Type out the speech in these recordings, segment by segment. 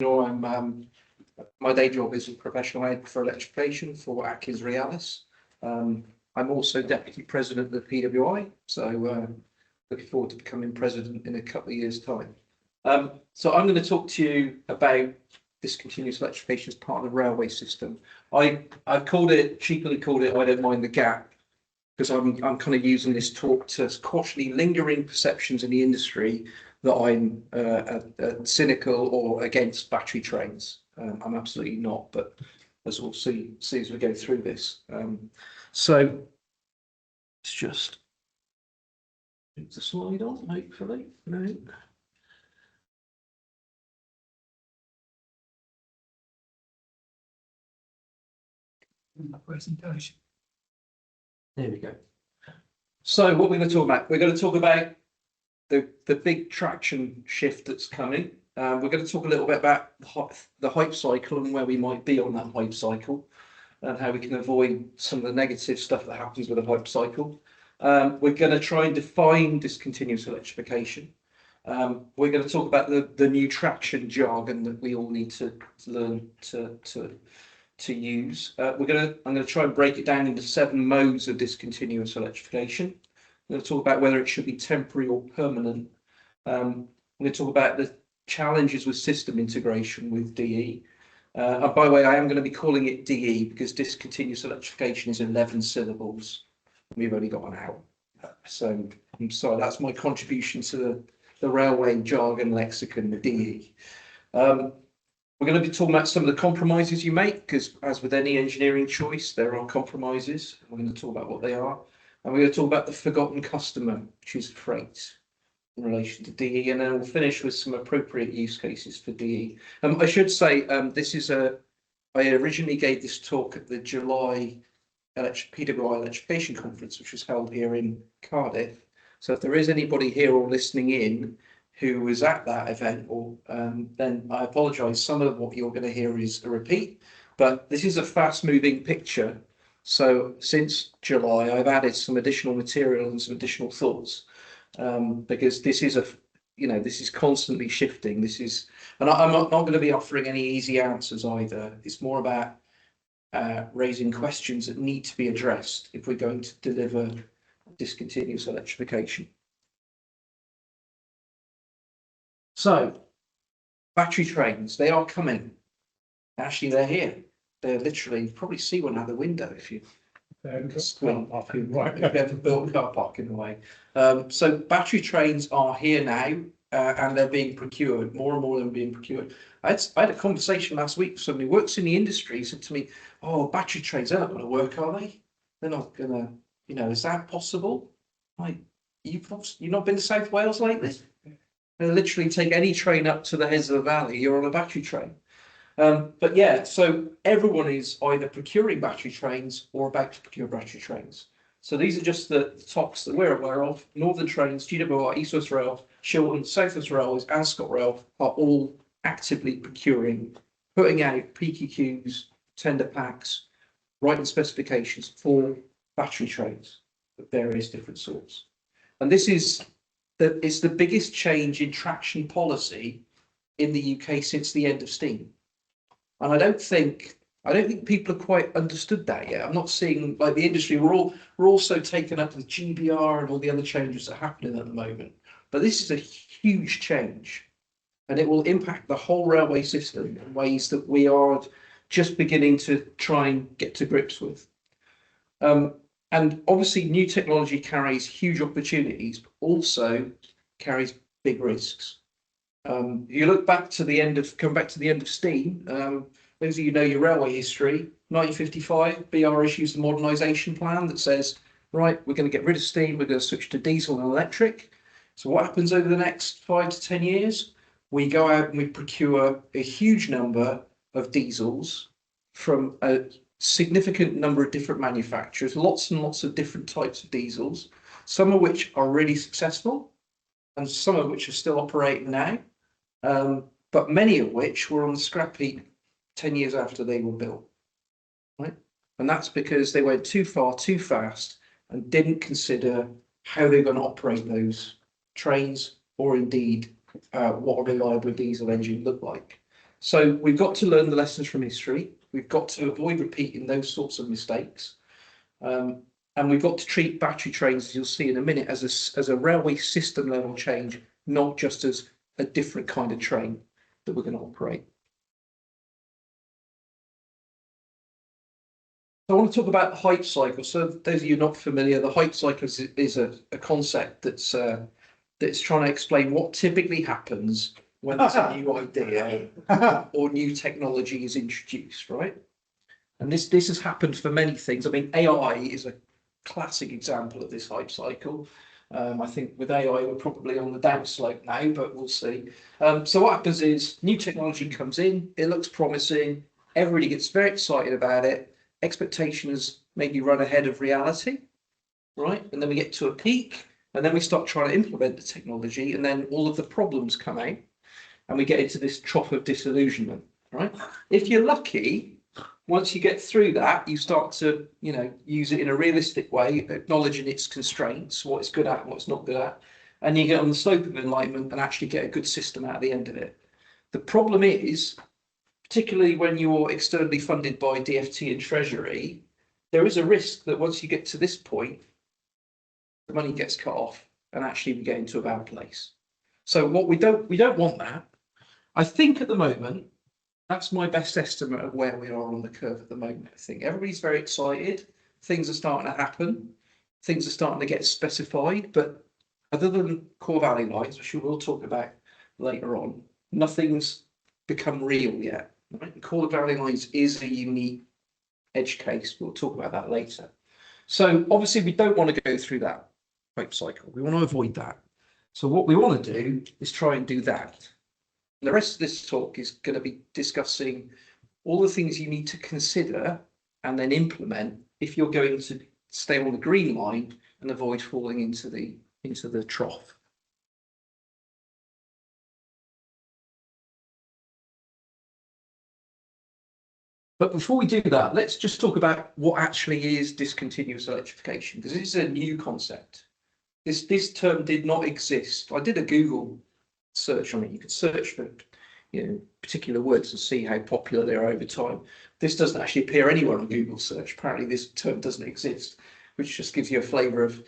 I'm my day job is a professional aid for electrification for Akis Realis. I'm also deputy president of the PWI, so looking forward to becoming president in a couple of years' time. So I'm going to talk to you about discontinuous electrification as part of the railway system. I've cheaply called it I don't mind the gap, because I'm kind of using this talk to quash any lingering perceptions in the industry that I'm cynical or against battery trains. I'm absolutely not, but as we'll see as we go through this. So let's just put the slide on, hopefully. No. Presentation. There we go. So what we're going to talk about, we're going to talk about the big traction shift that's coming. We're going to talk a little bit about the hype cycle and where we might be on that hype cycle, and how we can avoid some of the negative stuff that happens with a hype cycle. We're going to try and define discontinuous electrification. We're going to talk about the new traction jargon that we all need to learn to use. I'm going to try and break it down into 7 modes of discontinuous electrification. I'm going to talk about whether it should be temporary or permanent. I'm going to talk about the challenges with system integration with DE. And by the way, I am going to be calling it DE because discontinuous electrification is 11 syllables. We've only got an hour. So I'm sorry, that's my contribution to the railway jargon lexicon, the DE. We're going to be talking about some of the compromises you make, because as with any engineering choice, there are compromises. We're going to talk about what they are. And we're going to talk about the forgotten customer, which is freight, in relation to DE. And then we'll finish with some appropriate use cases for DE. I should say, I originally gave this talk at the July PWI Electrification Conference, which was held here in Cardiff. So if there is anybody here or listening in who was at that event, or then I apologise. Some of what you're going to hear is a repeat, but this is a fast-moving picture. So since July, I've added some additional material and some additional thoughts, because this is this is constantly shifting. And I'm not going to be offering any easy answers either. It's more about raising questions that need to be addressed if we're going to deliver discontinuous electrification. So, battery trains, they are coming. Actually, they're here. They're literally, you probably see one out the window if you squint, if you ever built a car park in the way. So battery trains are here now, and they're being procured. More and more of them being procured. I had a conversation last week with somebody who works in the industry. He said to me, "Oh, battery trains, they're not going to work, are they? They're not going to, is that possible?" Like, you've not been to South Wales lately? They literally take any train up to the heads of the valley, you're on a battery train. But yeah, so everyone is either procuring battery trains or about to procure battery trains. So these are just the tops that we're aware of. Northern Trains, GWR, East West Rail, Shilton, South West Railways and ScotRail are all actively procuring, putting out PQQs, tender packs, writing specifications for battery trains of various different sorts. And this is it's the biggest change in traction policy in the UK since the end of steam. And I don't think people have quite understood that yet. I'm not seeing, like, the industry, we're all so taken up with GBR and all the other changes that are happening at the moment. But this is a huge change, and it will impact the whole railway system in ways that we are just beginning to try and get to grips with. And obviously, new technology carries huge opportunities, but also carries big risks. You look back to the end of steam. Those of you know your railway history. 1955, BR issues the modernisation plan that says, right, we're going to get rid of steam, we're going to switch to diesel and electric. So what happens over the next 5 to 10 years? We go out and we procure a huge number of diesels from a significant number of different manufacturers, lots and lots of different types of diesels, some of which are really successful and some of which are still operating now, but many of which were on the scrap heap 10 years after they were built, right? And that's because they went too far, too fast, and didn't consider how they're going to operate those trains, or indeed what a reliable diesel engine looked like. So we've got to learn the lessons from history. We've got to avoid repeating those sorts of mistakes. And we've got to treat battery trains, as you'll see in a minute, as a railway system level change, not just as a different kind of train that we're going to operate. So I want to talk about the hype cycle. So those of you not familiar, the hype cycle is a concept that's trying to explain what typically happens when there's a new idea or new technology is introduced, right? And this has happened for many things. I mean, AI is a classic example of this hype cycle. I think with AI, we're probably on the downslope now, but we'll see. So what happens is new technology comes in, it looks promising, everybody gets very excited about it, expectations maybe run ahead of reality, right? And then we get to a peak, and then we start trying to implement the technology, and then all of the problems come out, and we get into this trough of disillusionment, right? If you're lucky, once you get through that, you start to, use it in a realistic way, acknowledging its constraints, what it's good at, what it's not good at, and you get on the slope of enlightenment and actually get a good system out of the end of it. The problem is, particularly when you're externally funded by DFT and Treasury, there is a risk that once you get to this point, the money gets cut off and actually we get into a bad place. So what we don't want that. I think at the moment, that's my best estimate of where we are on the curve at the moment. I think everybody's very excited. Things are starting to happen. Things are starting to get specified. But other than core valley lines, which we'll talk about later on, nothing's become real yet. Right? And core valley lines is a unique edge case. We'll talk about that later. So obviously we don't want to go through that hype cycle. We want to avoid that. So what we want to do is try and do that. The rest of this talk is going to be discussing all the things you need to consider and then implement if you're going to stay on the green line and avoid falling into the trough. But before we do that, let's just talk about what actually is discontinuous electrification, because this is a new concept. This term did not exist. I did a Google search on it. You could search for particular words and see how popular they are over time. This doesn't actually appear anywhere on Google search. Apparently this term doesn't exist, which just gives you a flavour of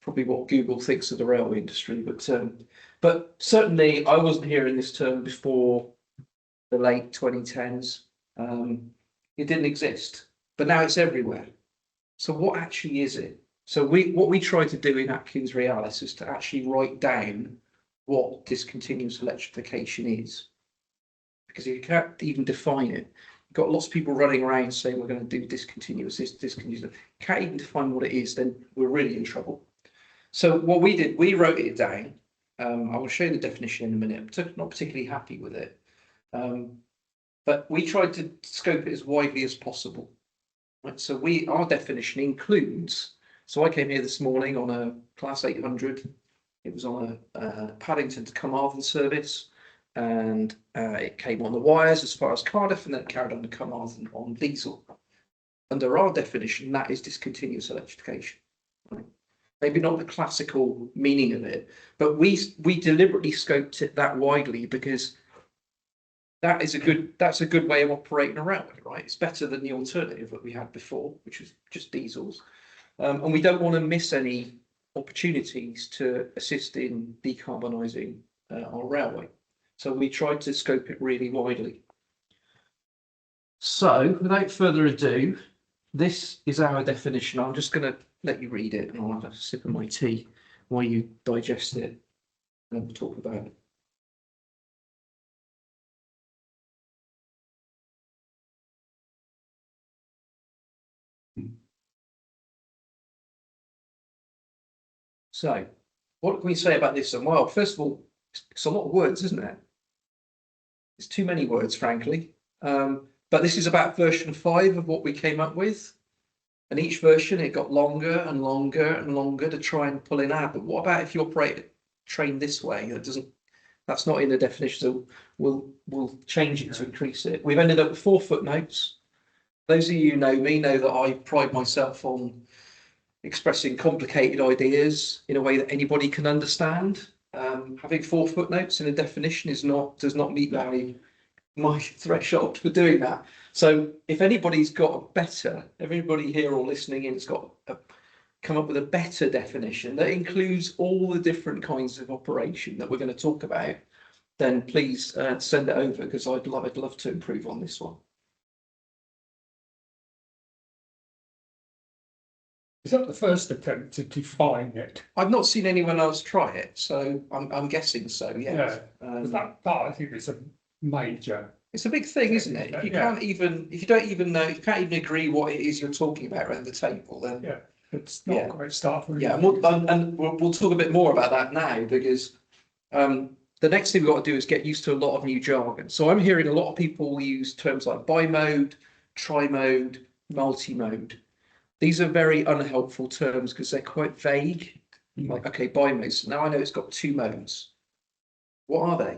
probably what Google thinks of the railway industry. But certainly I wasn't hearing this term before the late 2010s. It didn't exist, but now it's everywhere. So what actually is it? So what we try to do in Atkins Realis is to actually write down what discontinuous electrification is, because you can't even define it. You've got lots of people running around saying we're going to do discontinuous, can't even define what it is, then we're really in trouble. So what we did, we wrote it down. I will show you the definition in a minute. I'm not particularly happy with it, but we tried to scope it as widely as possible. Right? So our definition includes. So I came here this morning on a Class 800. It was on a Paddington to Carmarthen service, and it came on the wires as far as Cardiff, and then it carried on to Carmarthen on diesel. Under our definition, that is discontinuous electrification. Right? Maybe not the classical meaning of it, but we deliberately scoped it that widely because that's a good way of operating a railway, right? It's better than the alternative that we had before, which was just diesels. And we don't want to miss any opportunities to assist in decarbonising our railway. So we tried to scope it really widely. So without further ado, this is our definition. I'm just going to let you read it and I'll have a sip of my tea while you digest it and we'll talk about it. So what can we say about this? And well, first of all, it's a lot of words, isn't it? It's too many words, frankly. But this is about version 5 of what we came up with. And each version, it got longer and longer and longer to try and pull in out. But what about if you operate a train this way? That's not in the definition, so we'll change it to increase it. We've ended up with 4 footnotes. Those of you who know me know that I pride myself on expressing complicated ideas in a way that anybody can understand. Having 4 footnotes in a definition does not meet my threshold for doing that. So if anybody's got a better, everybody here or listening in has got come up with a better definition that includes all the different kinds of operation that we're going to talk about, then please send it over, because I'd love to improve on this one. Is that the first attempt to define it? I've not seen anyone else try it, so I'm guessing so. Yes. Yeah. That I think is a major. It's a big thing, isn't it? If you can't even, if you don't even know, you can't even agree what it is you're talking about around the table, then yeah, it's not a great start. For yeah, and we'll talk a bit more about that now, because the next thing we've got to do is get used to a lot of new jargon. So I'm hearing a lot of people use terms like bi-mode, tri-mode, multi-mode. These are very unhelpful terms because they're quite vague. Like, okay, bi-mode. So now I know it's got two modes. What are they?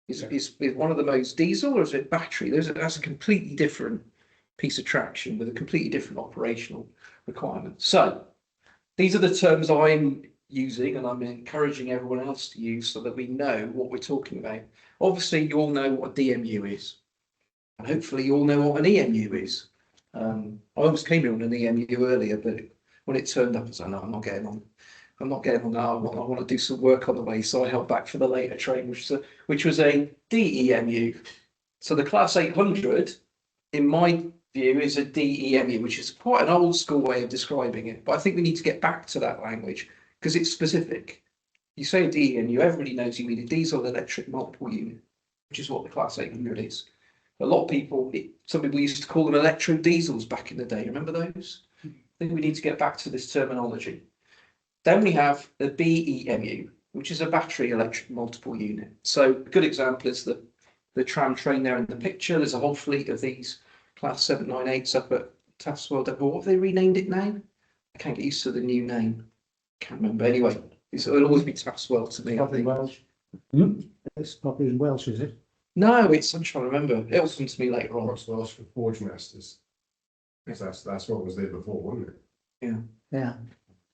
Is one of the modes diesel or is it battery? That's a completely different piece of traction with a completely different operational requirement. So these are the terms I'm using, and I'm encouraging everyone else to use so that we know what we're talking about. Obviously, you all know what a DMU is, and hopefully you all know what an EMU is. I almost came here on an EMU earlier, but when it turned up, I was like, no, I'm not getting on. I'm not getting on that. I want to do some work on the way, so I held back for the later train, which was a DEMU. So the Class 800, in my view, is a DEMU, which is quite an old school way of describing it. But I think we need to get back to that language because it's specific. You say a DEMU, everybody knows you mean a diesel electric multiple unit, which is what the Class 800 is. A lot of people, some people used to call them electro diesels back in the day. Remember those? I think we need to get back to this terminology. Then we have the BEMU, which is a battery electric multiple unit. So a good example is the tram train there in the picture. There's a whole fleet of these Class 798s up at Taswell Depot. What have they renamed it now? I can't get used to the new name. Can't remember. Anyway, it'll always be Taswell to me. Probably Welsh. It's probably in Welsh, is it? No, I'm trying to remember. It'll come to me later on. What's Welsh for Forge Masters? Because that's what was there before, wasn't it? Yeah. Yeah.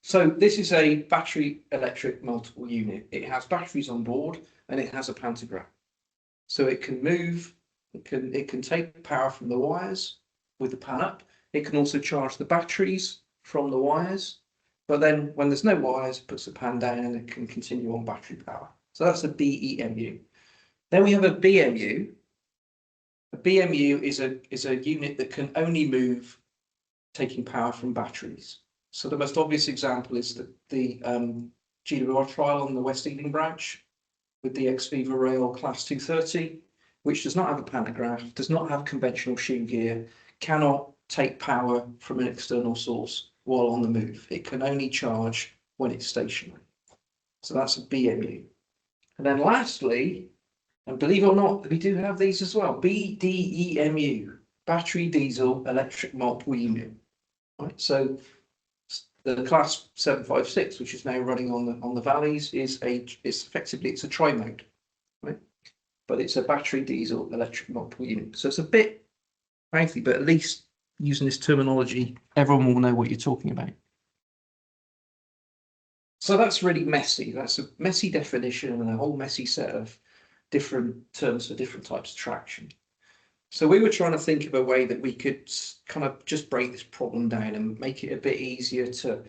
So this is a battery electric multiple unit. It has batteries on board and it has a pantograph. So it can move, it can take power from the wires with the pan up. It can also charge the batteries from the wires. But then when there's no wires, it puts the pan down and it can continue on battery power. So that's a BEMU. Then we have a BMU. A BMU is a unit that can only move taking power from batteries. So the most obvious example is the GWR trial on the West Ealing branch with the ex-Viva Rail Class 230, which does not have a pantograph, does not have conventional shoe gear, cannot take power from an external source while on the move. It can only charge when it's stationary. So that's a BMU. And then lastly, and believe it or not, we do have these as well, BDEMU, battery diesel electric multiple unit. Right, so the Class 756, which is now running on the valleys, it's effectively a tri-mode, right? But it's a battery diesel electric multiple unit. So it's a bit fancy, but at least using this terminology, everyone will know what you're talking about. So that's really messy. That's a messy definition and a whole messy set of different terms for different types of traction. So we were trying to think of a way that we could kind of just break this problem down and make it a bit easier to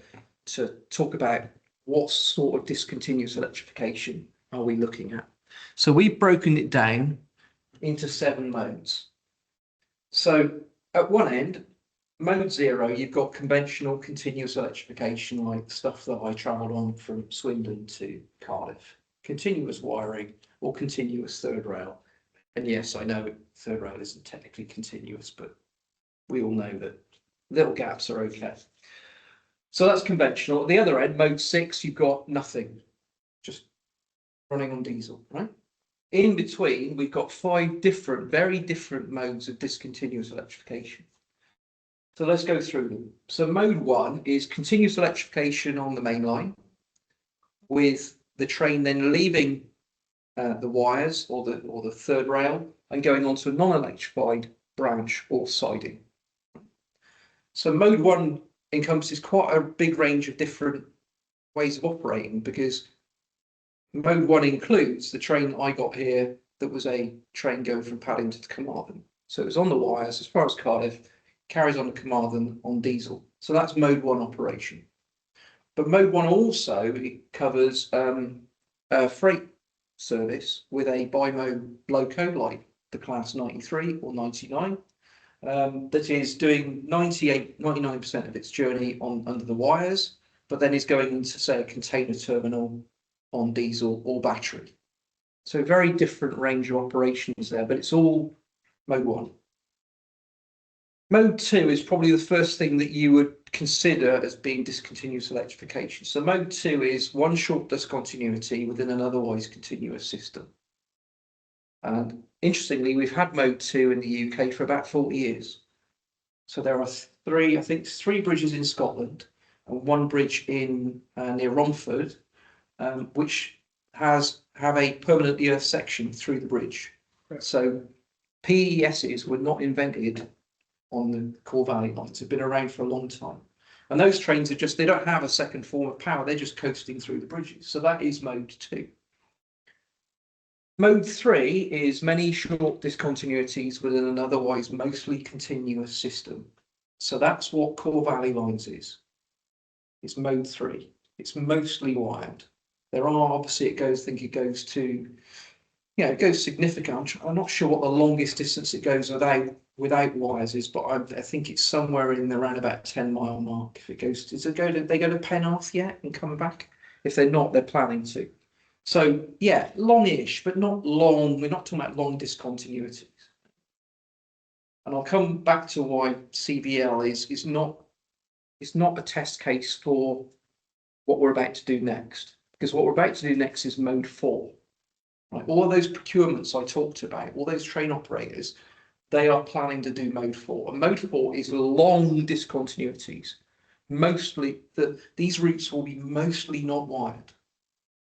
talk about what sort of discontinuous electrification are we looking at. So we've broken it down into 7 modes. So at one end, mode 0, you've got conventional continuous electrification, like stuff that I travelled on from Swindon to Cardiff, continuous wiring or continuous third rail. And yes, I know third rail isn't technically continuous, but we all know that little gaps are okay. So that's conventional. At the other end, mode 6, you've got nothing, just running on diesel, right? In between, we've got 5 different, very different modes of discontinuous electrification. So let's go through them. So mode 1 is continuous electrification on the main line, with the train then leaving the wires or the third rail and going onto a non-electrified branch or siding. So mode 1 encompasses quite a big range of different ways of operating, because mode 1 includes the train I got here that was a train going from Paddington to Carmarthen. So it was on the wires as far as Cardiff, carries on to Carmarthen on diesel. So that's mode 1 operation. But mode 1 also it covers a freight service with a bi-mode loco like the class 93 or 99 that is doing 99% of its journey on under the wires, but then is going into, say, a container terminal on diesel or battery. So very different range of operations there, but it's all mode 1. Mode 2 is probably the first thing that you would consider as being discontinuous electrification. So mode 2 is one short discontinuity within an otherwise continuous system. And interestingly, we've had mode 2 in the UK for about 40 years. So there are three, I think, 3 bridges in Scotland and 1 bridge in near Romford, which have a permanently earth section through the bridge. Right. So PESs were not invented on the Core Valley lines. They've been around for a long time. And those trains are just, they don't have a second form of power. They're just coasting through the bridges. So that is mode 2. Mode 3 is many short discontinuities within an otherwise mostly continuous system. So that's what Core Valley lines is. It's mode 3. It's mostly wired. There are, obviously, it goes to, it goes significant. I'm not sure what the longest distance it goes without wires is, but I think it's somewhere in the around about 10-mile mark. If it goes, they go to Penarth yet and come back? If they're not, they're planning to. So yeah, longish, but not long. We're not talking about long discontinuities. And I'll come back to why CBL is not a test case for what we're about to do next, because what we're about to do next is mode 4. Right? All of those procurements I talked about, all those train operators, they are planning to do mode 4. And mode 4 is long discontinuities. Mostly, these routes will be mostly not wired.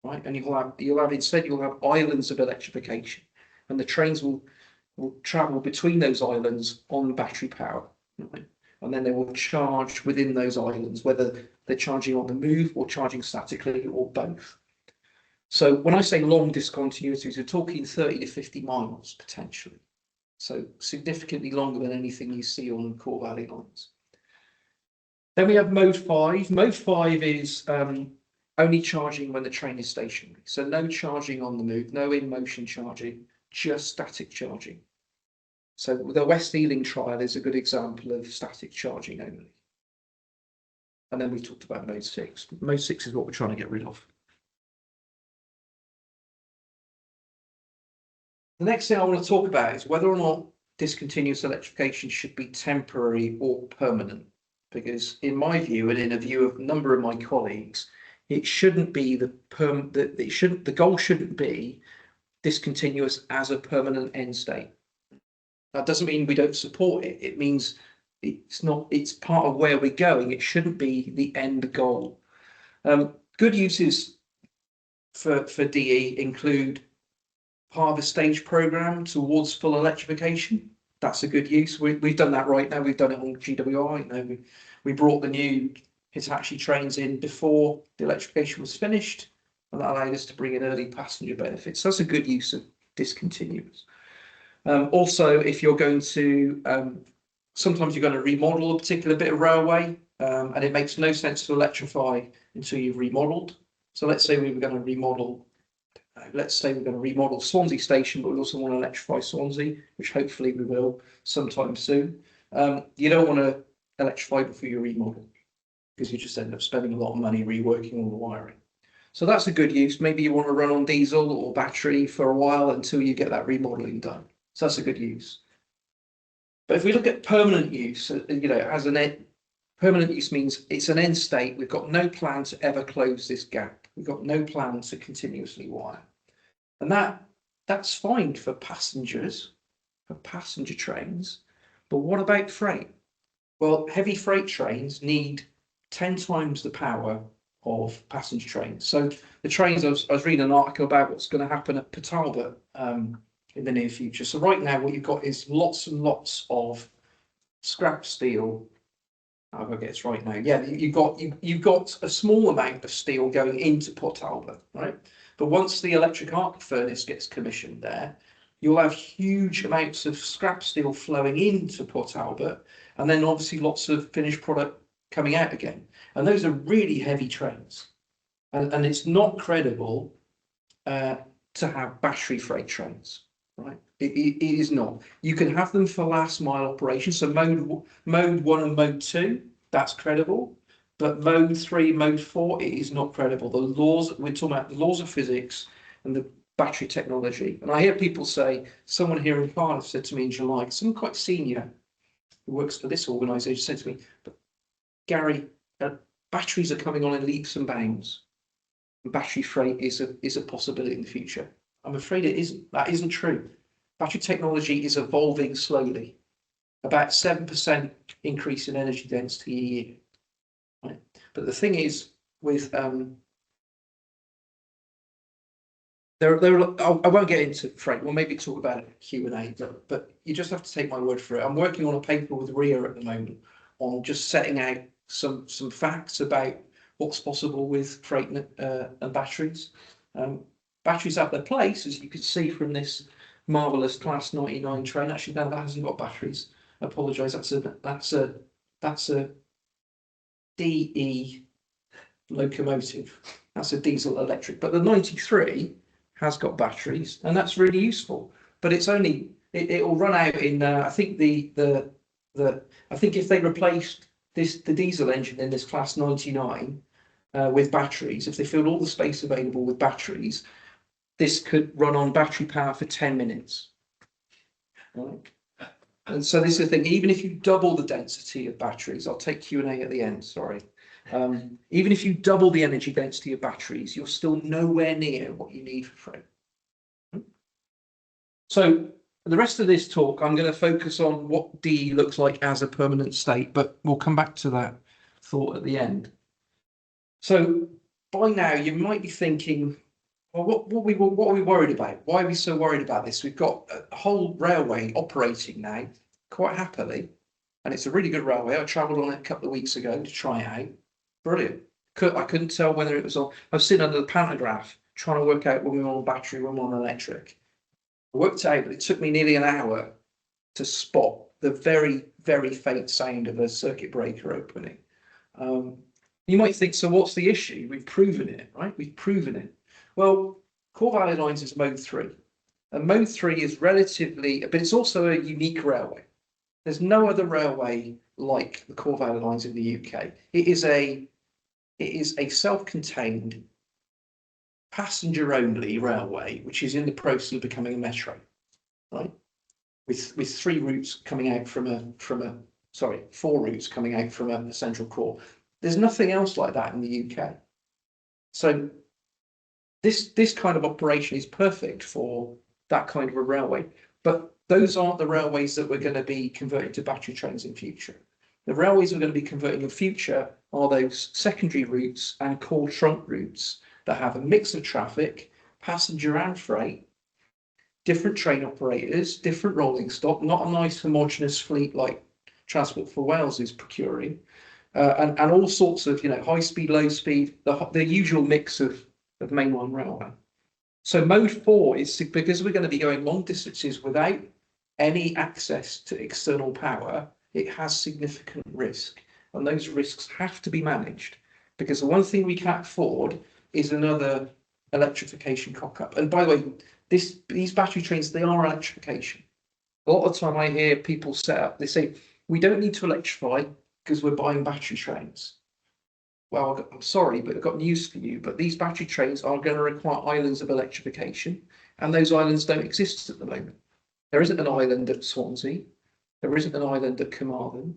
Right, and you'll have islands of electrification, and the trains will travel between those islands on battery power, right? And then they will charge within those islands, whether they're charging on the move or charging statically or both. So when I say long discontinuities, we're talking 30 to 50 miles potentially, so significantly longer than anything you see on Core Valley lines. Then we have mode 5. Mode 5 is only charging when the train is stationary. So no charging on the move, no in-motion charging, just static charging. So the West Ealing trial is a good example of static charging only. And then we talked about mode 6. Mode 6 is what we're trying to get rid of. The next thing I want to talk about is whether or not discontinuous electrification should be temporary or permanent. Because in my view, and in a view of a number of my colleagues, it shouldn't be the goal shouldn't be discontinuous as a permanent end state. That doesn't mean we don't support it. It means it's part of where we're going. It shouldn't be the end goal. Good uses for DE include part of a stage program towards full electrification. That's a good use. We've done that right now. We've done it on GWI. We brought the new Hitachi trains in before the electrification was finished, and that allowed us to bring in early passenger benefits. So that's a good use of discontinuous. Also, if you're going to, sometimes you're going to remodel a particular bit of railway, and it makes no sense to electrify until you've remodeled. So let's say we were going to remodel, Swansea Station, but we also want to electrify Swansea, which hopefully we will sometime soon. You don't want to electrify before you remodel, because you just end up spending a lot of money reworking all the wiring. So that's a good use. Maybe you want to run on diesel or battery for a while until you get that remodeling done. So that's a good use. But if we look at permanent use, as permanent use means it's an end state. We've got no plan to ever close this gap. We've got no plan to continuously wire. And that's fine for passengers, for passenger trains. But what about freight? Well, heavy freight trains need 10 times the power of passenger trains. So the trains, I was reading an article about what's going to happen at Port Talbot in the near future. So right now what you've got is lots and lots of scrap steel. I'll get this right now. Yeah, you've got a small amount of steel going into Port Talbot, right? But once the electric arc furnace gets commissioned there, you'll have huge amounts of scrap steel flowing into Port Albert, and then obviously lots of finished product coming out again. And those are really heavy trains. And it's not credible to have battery freight trains, right? It is not. You can have them for last mile operations. So mode 1 and mode 2, that's credible. But mode 3, mode 4, it is not credible. The laws, we're talking about the laws of physics and the battery technology. And I hear people say, someone here in Cardiff said to me in July, someone quite senior who works for this organisation said to me, but Garry, batteries are coming on in leaps and bounds. Battery freight is a possibility in the future. I'm afraid it isn't. That isn't true. Battery technology is evolving slowly. About 7% increase in energy density a year. Right? But the thing is, with I won't get into freight. We'll maybe talk about it in Q&A. But you just have to take my word for it. I'm working on a paper with RIA at the moment on just setting out some facts about what's possible with freight and batteries. Batteries have their place, as you can see from this marvelous Class 99 train. Actually, no, that hasn't got batteries. I apologise. That's a DE locomotive. That's a diesel electric. But the 93 has got batteries, and that's really useful. But it's only it will run out in I think I think if they replaced the diesel engine in this Class 99 with batteries, if they filled all the space available with batteries, this could run on battery power for 10 minutes. Right? And so this is the thing, even if you double the density of batteries, I'll take Q&A at the end, sorry. Even if you double the energy density of batteries, you're still nowhere near what you need for freight. So the rest of this talk, I'm going to focus on what D looks like as a permanent state, but we'll come back to that thought at the end. So by now you might be thinking, well, what are we worried about? Why are we so worried about this? We've got a whole railway operating now quite happily, and it's a really good railway. I travelled on it a couple of weeks ago to try it out. Brilliant. I couldn't tell whether it was on. I was sitting under the pantograph trying to work out when we were on battery, when we were on electric. I worked out, but it took me nearly an hour to spot the very, very faint sound of a circuit breaker opening. You might think, so what's the issue? We've proven it, right? We've proven it. Well, Core Valley Lines is mode 3. And mode 3 is relatively, but it's also a unique railway. There's no other railway like the Core Valley Lines in the UK. It is a self-contained, passenger-only railway, which is in the process of becoming a metro, right? With 4 routes coming out from a central core. There's nothing else like that in the UK. So this kind of operation is perfect for that kind of a railway. But those aren't the railways that we're going to be converting to battery trains in future. The railways we're going to be converting in future are those secondary routes and core trunk routes that have a mix of traffic, passenger and freight, different train operators, different rolling stock, not a nice homogeneous fleet like Transport for Wales is procuring, and all sorts of high speed, low speed, the usual mix of mainline railway. So mode 4 is because we're going to be going long distances without any access to external power. It has significant risk, and those risks have to be managed, because the one thing we can't afford is another electrification cock-up. And by the way, these battery trains, they are electrification. A lot of the time I hear people they say, we don't need to electrify because we're buying battery trains. Well, I'm sorry, but I've got news for you, but these battery trains are going to require islands of electrification, and those islands don't exist at the moment. There isn't an island at Swansea. There isn't an island at Carmarthen.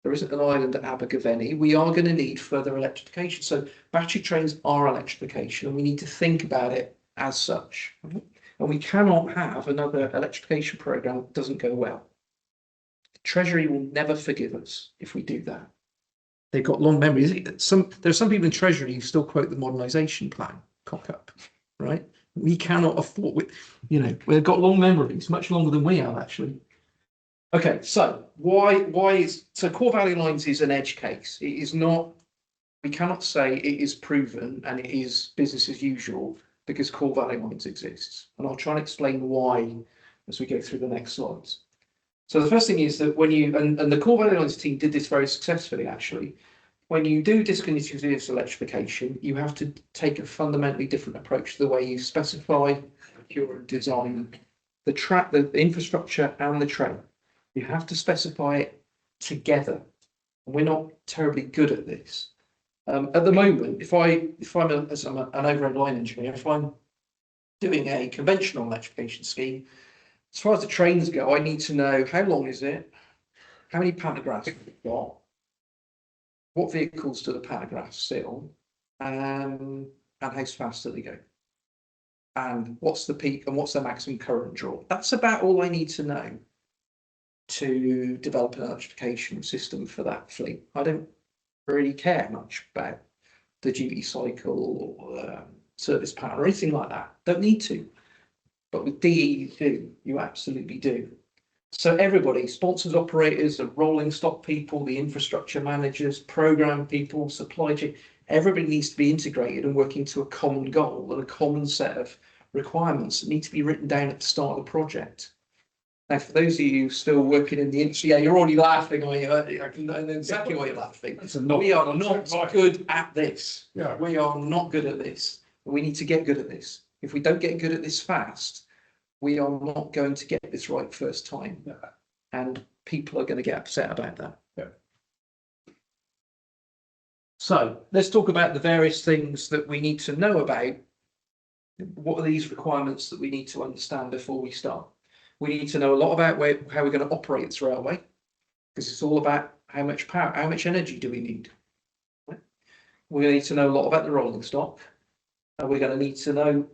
There isn't an island at Abergavenny. We are going to need further electrification. So battery trains are electrification, and we need to think about it as such. And we cannot have another electrification programme that doesn't go well. The Treasury will never forgive us if we do that. They've got long memories. There are some people in Treasury who still quote the modernisation plan, cock up, right? We cannot afford, we've got long memories, much longer than we have actually. Okay, so so Core Valley Lines is an edge case. It is not, we cannot say it is proven and it is business as usual because Core Valley Lines exists. And I'll try and explain why as we go through the next slides. So the first thing is that when you, and the core value lines team did this very successfully actually, when you do discontinuous electrification, you have to take a fundamentally different approach to the way you specify, procure and design the infrastructure and the train. You have to specify it together. We're not terribly good at this. At the moment, if I'm an overhead line engineer, if I'm doing a conventional electrification scheme, as far as the trains go, I need to know how long is it, how many pantographs have we got, what vehicles do the pantographs sit on, and how fast do they go, and what's the peak and what's the maximum current draw. That's about all I need to know to develop an electrification system for that fleet. I don't really care much about the duty cycle or service pattern or anything like that. Don't need to. But with DE, you do. You absolutely do. So everybody, sponsors, operators, the rolling stock people, the infrastructure managers, program people, supply chain, everybody needs to be integrated and working to a common goal and a common set of requirements that need to be written down at the start of the project. Now, for those of you still working in the industry, yeah, you're already laughing, are you? I can know exactly why you're laughing. We are not good at this. Yeah. We are not good at this. We need to get good at this. If we don't get good at this fast, we are not going to get this right first time. Yeah. And people are going to get upset about that. Yeah. So let's talk about the various things that we need to know about. What are these requirements that we need to understand before we start? We need to know a lot about how we're going to operate this railway, because it's all about how much power, how much energy do we need. Right? We're going to need to know a lot about the rolling stock. And we're going to need to know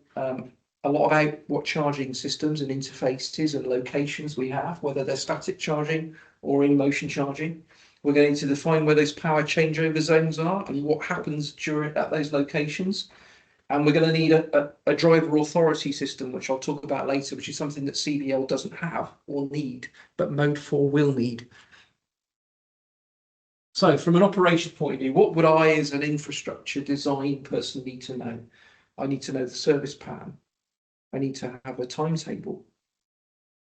a lot about what charging systems and interfaces and locations we have, whether they're static charging or in motion charging. We're going to define where those power changeover zones are and what happens at those locations. And we're going to need a driver authority system, which I'll talk about later, which is something that CBL doesn't have or need, but Mode 4 will need. So from an operation point of view, what would I, as an infrastructure design person, need to know? I need to know the service pattern. I need to have a timetable.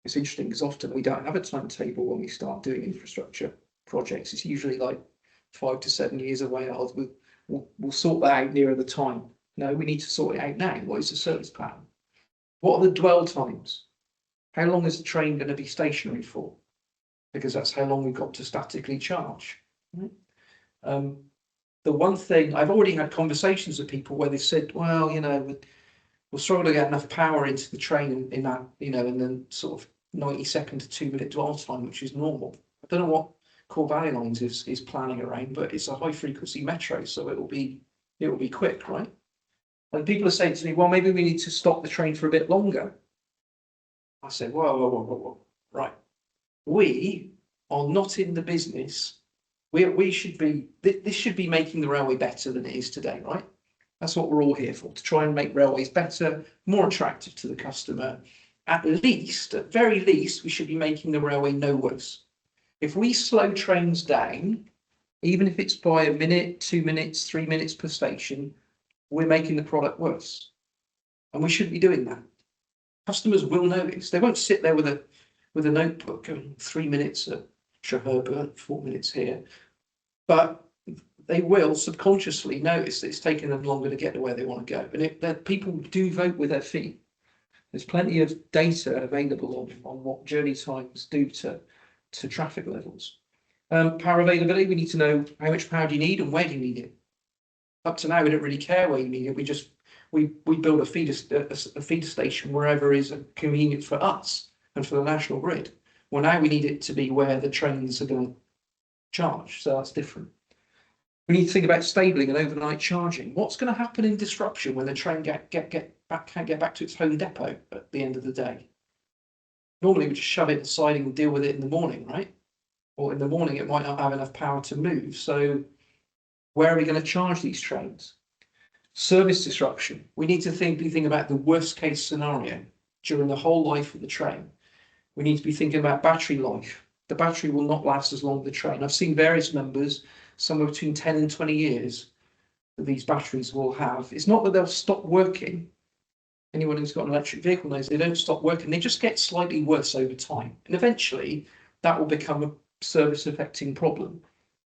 It's interesting because often we don't have a timetable when we start doing infrastructure projects. It's usually like 5 to 7 years away. We'll sort that out nearer the time. No, we need to sort it out now. What is the service pattern? What are the dwell times? How long is the train going to be stationary for? Because that's how long we've got to statically charge. Right? The one thing, I've already had conversations with people where they said, well, you know, we'll struggle to get enough power into the train in that, you know, in the sort of 90-second to 2-minute dwell time, which is normal. I don't know what Core Valley Lines is planning around, but it's a high frequency metro, so it will be quick, right? And people are saying to me, well, maybe we need to stop the train for a bit longer. I said, whoa, right. We are not in the business. We should be, this should be making the railway better than it is today, right? That's what we're all here for, to try and make railways better, more attractive to the customer. At very least, we should be making the railway no worse. If we slow trains down, even if it's by a minute, 2 minutes, 3 minutes per station, we're making the product worse. And we shouldn't be doing that. Customers will notice. They won't sit there with a notebook going 3 minutes at Treherbert, 4 minutes here. But they will subconsciously notice that it's taking them longer to get to where they want to go. And people do vote with their feet. There's plenty of data available on what journey times do to traffic levels. Power availability, we need to know how much power do you need and where do you need it. Up to now, we don't really care where you need it. We build a feeder station wherever is convenient for us and for the national grid. Well, now we need it to be where the trains are going to charge, so that's different. We need to think about stabling and overnight charging. What's going to happen in disruption when the train can't get back to its home depot at the end of the day? Normally we just shove it in the siding and deal with it in the morning, right? Or in the morning it might not have enough power to move. So where are we going to charge these trains? Service disruption. We need to be thinking about the worst case scenario during the whole life of the train. We need to be thinking about battery life. The battery will not last as long as the train. I've seen various numbers, somewhere between 10 and 20 years that these batteries will have. It's not that they'll stop working. anyone who's got an electric vehicle knows they don't stop working. They just get slightly worse over time. And eventually that will become a service affecting problem,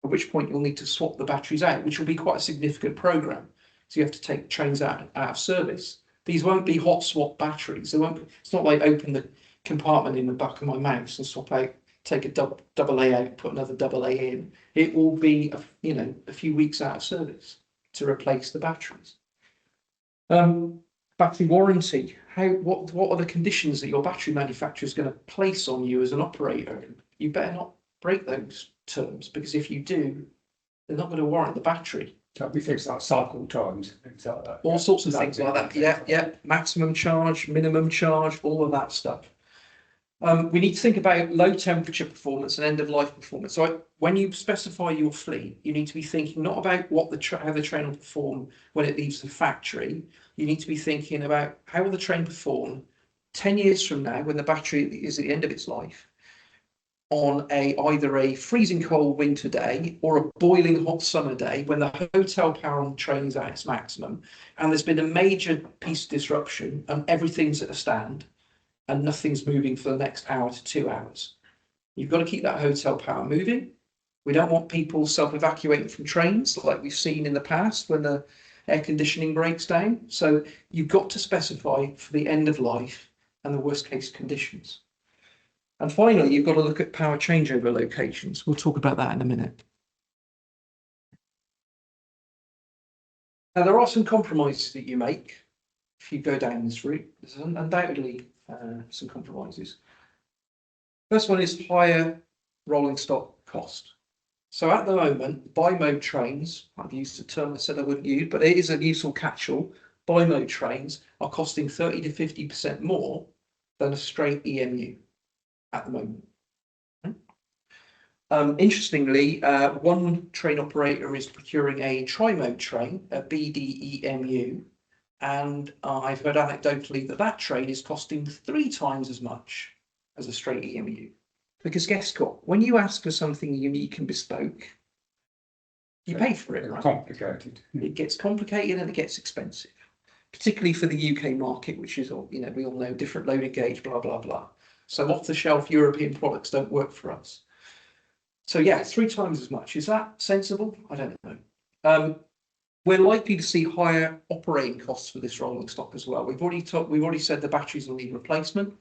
at which point you'll need to swap the batteries out, which will be quite a significant program. So you have to take trains out of service. These won't be hot swap batteries. They won't be, it's not like open the compartment in the back of my mouse and swap out, take a double A out, put another double A in. It will be, a few weeks out of service to replace the batteries. Battery warranty. What are the conditions that your battery manufacturer is going to place on you as an operator? You better not break those terms, because if you do, they're not going to warrant the battery. So we fix like cycle times, things like that. All sorts of things like that. Yeah. Maximum charge, minimum charge, all of that stuff. We need to think about low temperature performance and end of life performance. So when you specify your fleet, you need to be thinking not about how the train will perform when it leaves the factory. You need to be thinking about how will the train perform 10 years from now when the battery is at the end of its life, on either a freezing cold winter day or a boiling hot summer day when the hotel power on the train is at its maximum, and there's been a major piece of disruption and everything's at a stand and nothing's moving for the next hour to 2 hours. You've got to keep that hotel power moving. We don't want people self-evacuating from trains like we've seen in the past when the air conditioning breaks down. So you've got to specify for the end of life and the worst case conditions. And finally, you've got to look at power changeover locations. We'll talk about that in a minute. Now, there are some compromises that you make if you go down this route. There's undoubtedly some compromises. First one is higher rolling stock cost. So at the moment, bi-mode trains, I've used a term I said I wouldn't use, but it is a useful catch-all. Bi-mode trains are costing 30 to 50% more than a straight EMU at the moment. Interestingly, one train operator is procuring a tri-mode train, a BDEMU, and I've heard anecdotally that train is costing 3 times as much as a straight EMU. Because guess what? When you ask for something unique and bespoke, you pay for it, right? Complicated. It gets complicated and it gets expensive, particularly for the UK market, which is, we all know different loading gauge, blah, blah, blah. So off-the-shelf European products don't work for us. So yeah, 3 times as much. Is that sensible? I don't know. We're likely to see higher operating costs for this rolling stock as well. We've already said the batteries will need replacement,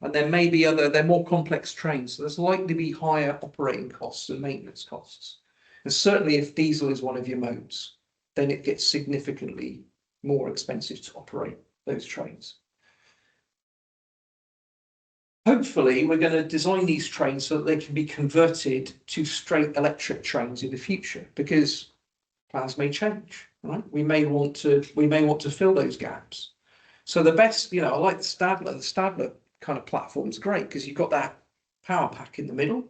and there may be they're more complex trains. So there's likely to be higher operating costs and maintenance costs. And certainly if diesel is one of your modes, then it gets significantly more expensive to operate those trains. Hopefully, we're going to design these trains so that they can be converted to straight electric trains in the future, because plans may change, right? We may want to fill those gaps. So the best, I like the Stadler. The Stadler kind of platform is great because you've got that power pack in the middle.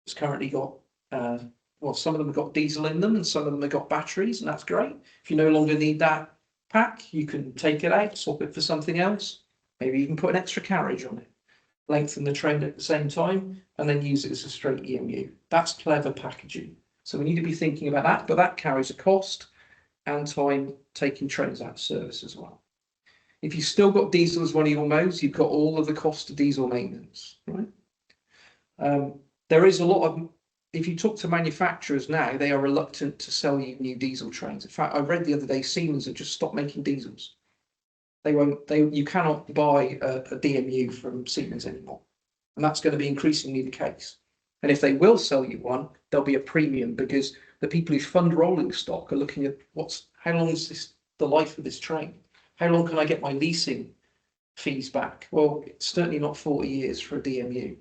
It's currently got, some of them have got diesel in them and some of them have got batteries, and that's great. If you no longer need that pack, you can take it out, swap it for something else. Maybe you can put an extra carriage on it, lengthen the train at the same time, and then use it as a straight EMU. That's clever packaging. So we need to be thinking about that, but that carries a cost and time taking trains out of service as well. If you've still got diesel as one of your modes, you've got all of the cost of diesel maintenance, right? There is a lot of, if you talk to manufacturers now, they are reluctant to sell you new diesel trains. In fact, I read the other day, Siemens have just stopped making diesels. You cannot buy a DMU from Siemens anymore. And that's going to be increasingly the case. And if they will sell you one, there'll be a premium, because the people who fund rolling stock are looking at how long is the life of this train? How long can I get my leasing fees back? Well, it's certainly not 40 years for a DMU.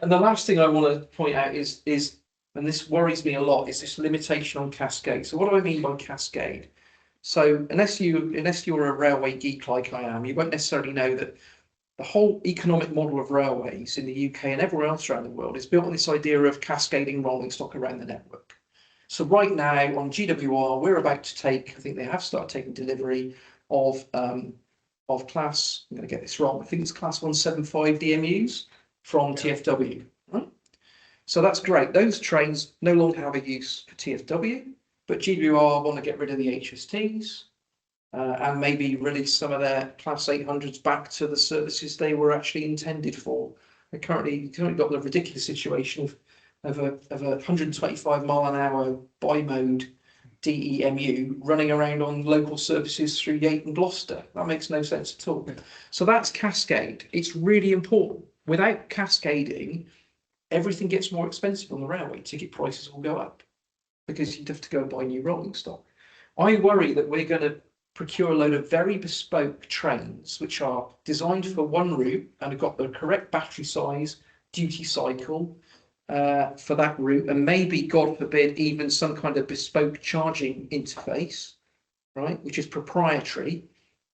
And the last thing I want to point out is, and this worries me a lot, is this limitation on cascade. So what do I mean by cascade? So unless you're a railway geek like I am, you won't necessarily know that the whole economic model of railways in the UK and everywhere else around the world is built on this idea of cascading rolling stock around the network. So right now on GWR, we're about to take, I think they have started taking delivery of class, I'm going to get this wrong, I think it's class 175 DMUs from TfW, right? So that's great. Those trains no longer have a use for TfW, but GWR want to get rid of the HSTs. and maybe release some of their Class 800s back to the services they were actually intended for. They currently got the ridiculous situation of a 125-mile-an-hour bi-mode DEMU running around on local services through Yate and Gloucester. That makes no sense at all. So that's cascade. It's really important. Without cascading, everything gets more expensive on the railway. Ticket prices will go up because you'd have to go and buy new rolling stock. I worry that we're going to procure a load of very bespoke trains which are designed for one route and have got the correct battery size, duty cycle for that route, and maybe, God forbid, even some kind of bespoke charging interface, right, which is proprietary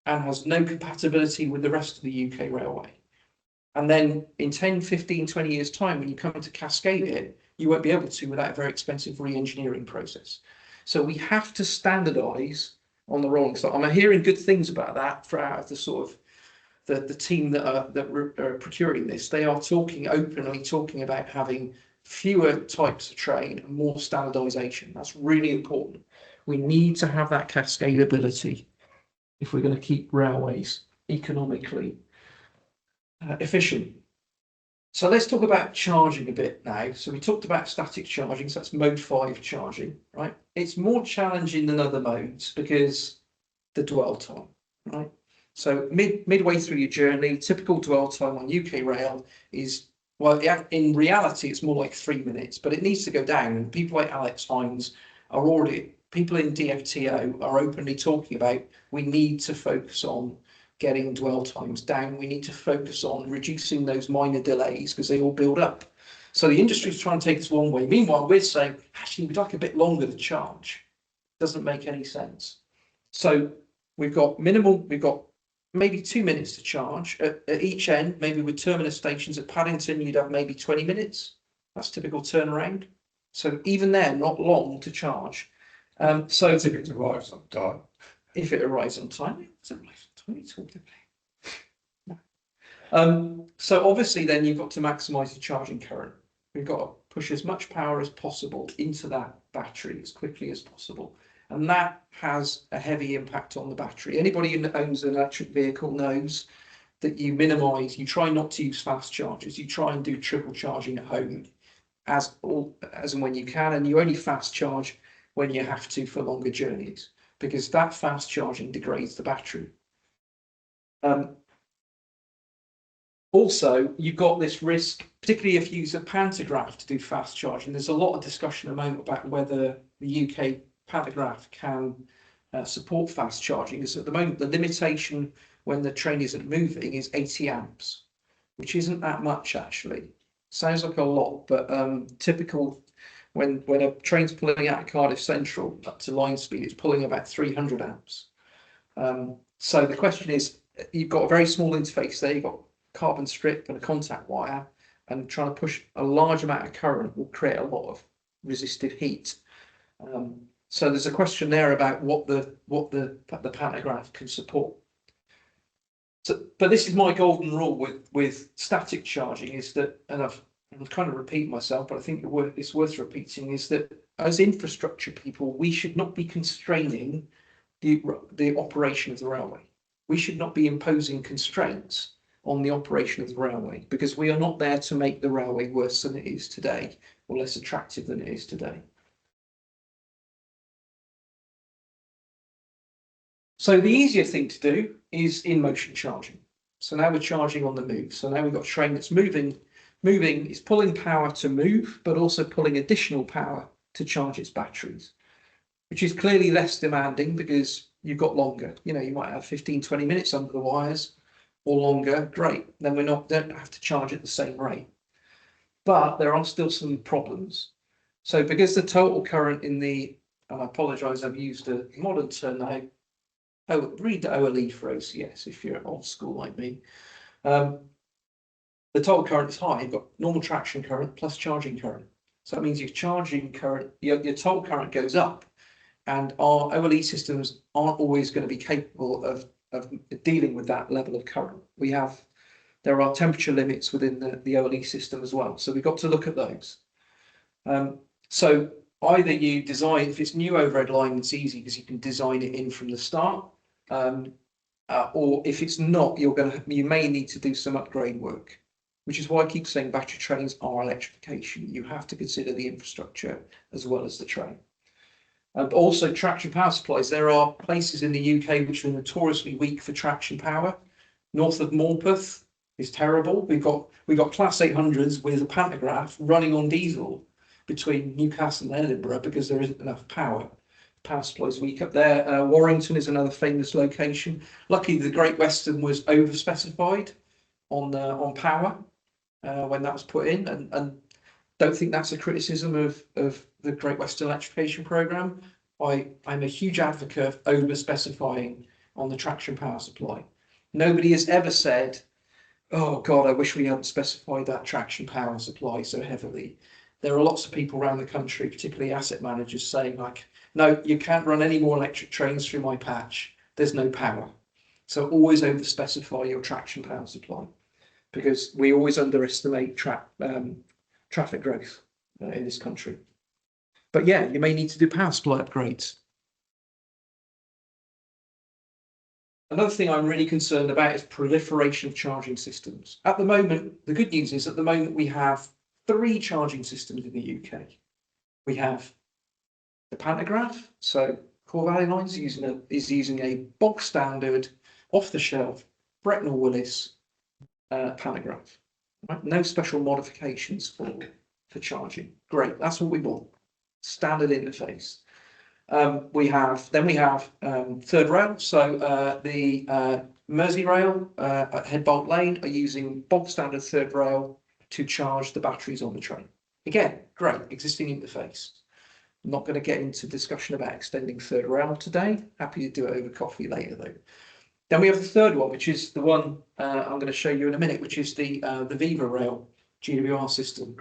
and has no compatibility with the rest of the UK railway. And then in 10, 15, 20 years' time, when you come to cascade it, you won't be able to without a very expensive re-engineering process. So we have to standardise on the rolling stock. I'm hearing good things about that for out of the sort of the team that are procuring this. They are openly talking about having fewer types of train and more standardisation. That's really important. We need to have that cascadability if we're going to keep railways economically efficient. So let's talk about charging a bit now. So we talked about static charging, so that's mode 5 charging, right? It's more challenging than other modes because the dwell time, right? So midway through your journey, typical dwell time on UK rail is, well, in reality, it's more like 3 minutes, but it needs to go down. And people like Alex Hines are already, people in DFTO are openly talking about, we need to focus on getting dwell times down. We need to focus on reducing those minor delays because they all build up. So the industry is trying to take this one way. Meanwhile, we're saying, actually, we'd like a bit longer to charge. Doesn't make any sense. So we've got maybe 2 minutes to charge at each end. Maybe with terminus stations at Paddington, you'd have maybe 20 minutes. That's typical turnaround. So even there, not long to charge. So if it arrives on time. If it arrives on time, it's arrived. So obviously then you've got to maximize your charging current. We've got to push as much power as possible into that battery as quickly as possible. And that has a heavy impact on the battery. Anybody who owns an electric vehicle knows that you try not to use fast chargers. You try and do trickle charging at home as and when you can, and you only fast charge when you have to for longer journeys, because that fast charging degrades the battery. Also, you've got this risk, particularly if you use a pantograph to do fast charging. There's a lot of discussion at the moment about whether the UK pantograph can support fast charging. Because at the moment, the limitation when the train isn't moving is 80 amps, which isn't that much actually. Sounds like a lot, but typical when a train's pulling out of Cardiff Central up to line speed, it's pulling about 300 amps. So the question is, you've got a very small interface there, you've got carbon strip and a contact wire, and trying to push a large amount of current will create a lot of resistive heat. So there's a question there about what the pantograph can support. So, but this is my golden rule with static charging, is that, and I'm kind of repeating myself, but I think it's worth repeating, is that as infrastructure people, we should not be constraining the operation of the railway. We should not be imposing constraints on the operation of the railway, because we are not there to make the railway worse than it is today or less attractive than it is today. So the easier thing to do is in motion charging. So now we're charging on the move. So now we've got a train that's moving, it's pulling power to move, but also pulling additional power to charge its batteries, which is clearly less demanding because you've got longer. You know, you might have 15, 20 minutes under the wires or longer. Great. Then don't have to charge at the same rate. But there are still some problems. So because the total current in the, and I apologise, I've used a modern term now. Oh, read the OLE for OCS if you're old school like me. The total current is high. You've got normal traction current plus charging current. So that means your charging current, your total current goes up, and our OLE systems aren't always going to be capable of dealing with that level of current. There are temperature limits within the OLE system as well. So we've got to look at those. So either you design, if it's new overhead line, it's easy because you can design it in from the start. or if it's not, you may need to do some upgrade work, which is why I keep saying battery trains are electrification. You have to consider the infrastructure as well as the train. But also traction power supplies. There are places in the UK which are notoriously weak for traction power. North of Morpeth is terrible. We've got Class 800s with a pantograph running on diesel between Newcastle and Edinburgh because there isn't enough power. Power supply is weak up there. Warrington is another famous location. Luckily, the Great Western was over specified on power when that was put in, and don't think that's a criticism of the Great Western Electrification Programme. I'm a huge advocate of over specifying on the traction power supply. Nobody has ever said, oh God, I wish we hadn't specified that traction power supply so heavily. There are lots of people around the country, particularly asset managers, saying like, no, you can't run any more electric trains through my patch. There's no power. So always over specify your traction power supply, because we always underestimate traffic growth in this country. But yeah, you may need to do power supply upgrades. Another thing I'm really concerned about is proliferation of charging systems. At the moment, the good news is at the moment we have 3 charging systems in the UK. We have the pantograph. So Core Valley Lines is using a bog standard, off the shelf, Bretnell Willis pantograph. Right? No special modifications for charging. Great, that's what we want. Standard interface. We have third rail. So the Merseyrail at Head Bolt Lane are using bog standard third rail to charge the batteries on the train. Again, great, existing interface. I'm not going to get into discussion about extending third rail today. Happy to do it over coffee later though. Then we have the third one, which is the one I'm going to show you in a minute, which is the Viva Rail GWR system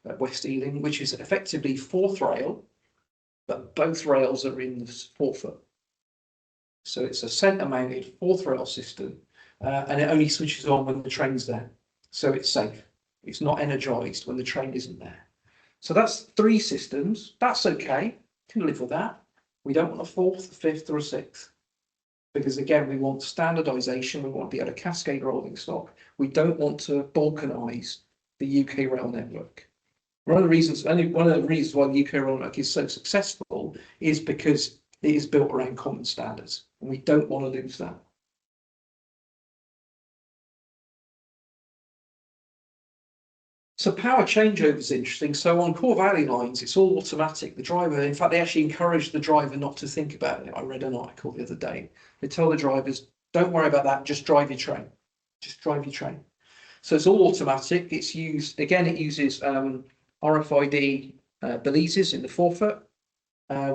at West Ealing, which is effectively 4th rail, but both rails are in the 4-foot. So it's a centre-mounted 4th rail system, and it only switches on when the train's there. So it's safe. It's not energised when the train isn't there. So that's 3 systems. That's okay. Can live with that. We don't want a 4th, a 5th, or a 6th. Because again, we want standardisation. We want to be able to cascade rolling stock. We don't want to balkanise the UK rail network. One of the reasons why the UK rail network is so successful is because it is built around common standards, and we don't want to lose that. So power changeover is interesting. So on Core Valley Lines, it's all automatic. The driver, in fact, they actually encourage the driver not to think about it. I read an article the other day. They tell the drivers, don't worry about that, just drive your train. Just drive your train. So it's all automatic. It's used, again, it uses RFID balises in the 4-foot,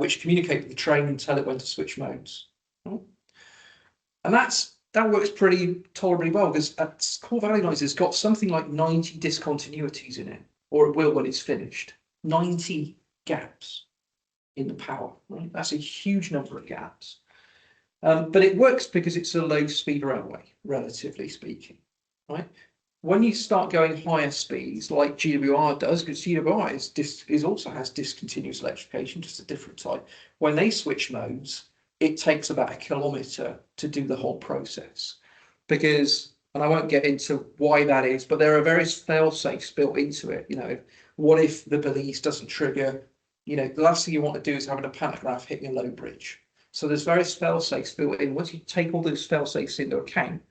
which communicate with the train and tell it when to switch modes. And that works pretty tolerably well, because at Core Valley Lines has got something like 90 discontinuities in it, or it will when it's finished. 90 gaps in the power, right? That's a huge number of gaps. But it works because it's a low speed railway, relatively speaking, right? When you start going higher speeds, like GWR does, because GWR also has discontinuous electrification, just a different type. When they switch modes, it takes about 1 kilometre to do the whole process, because, and I won't get into why that is, but there are various fail-safes built into it. You know, what if the balise doesn't trigger? You know, the last thing you want to do is having a pantograph hitting a low bridge. So there's various fail-safes built in. Once you take all those fail-safes into account,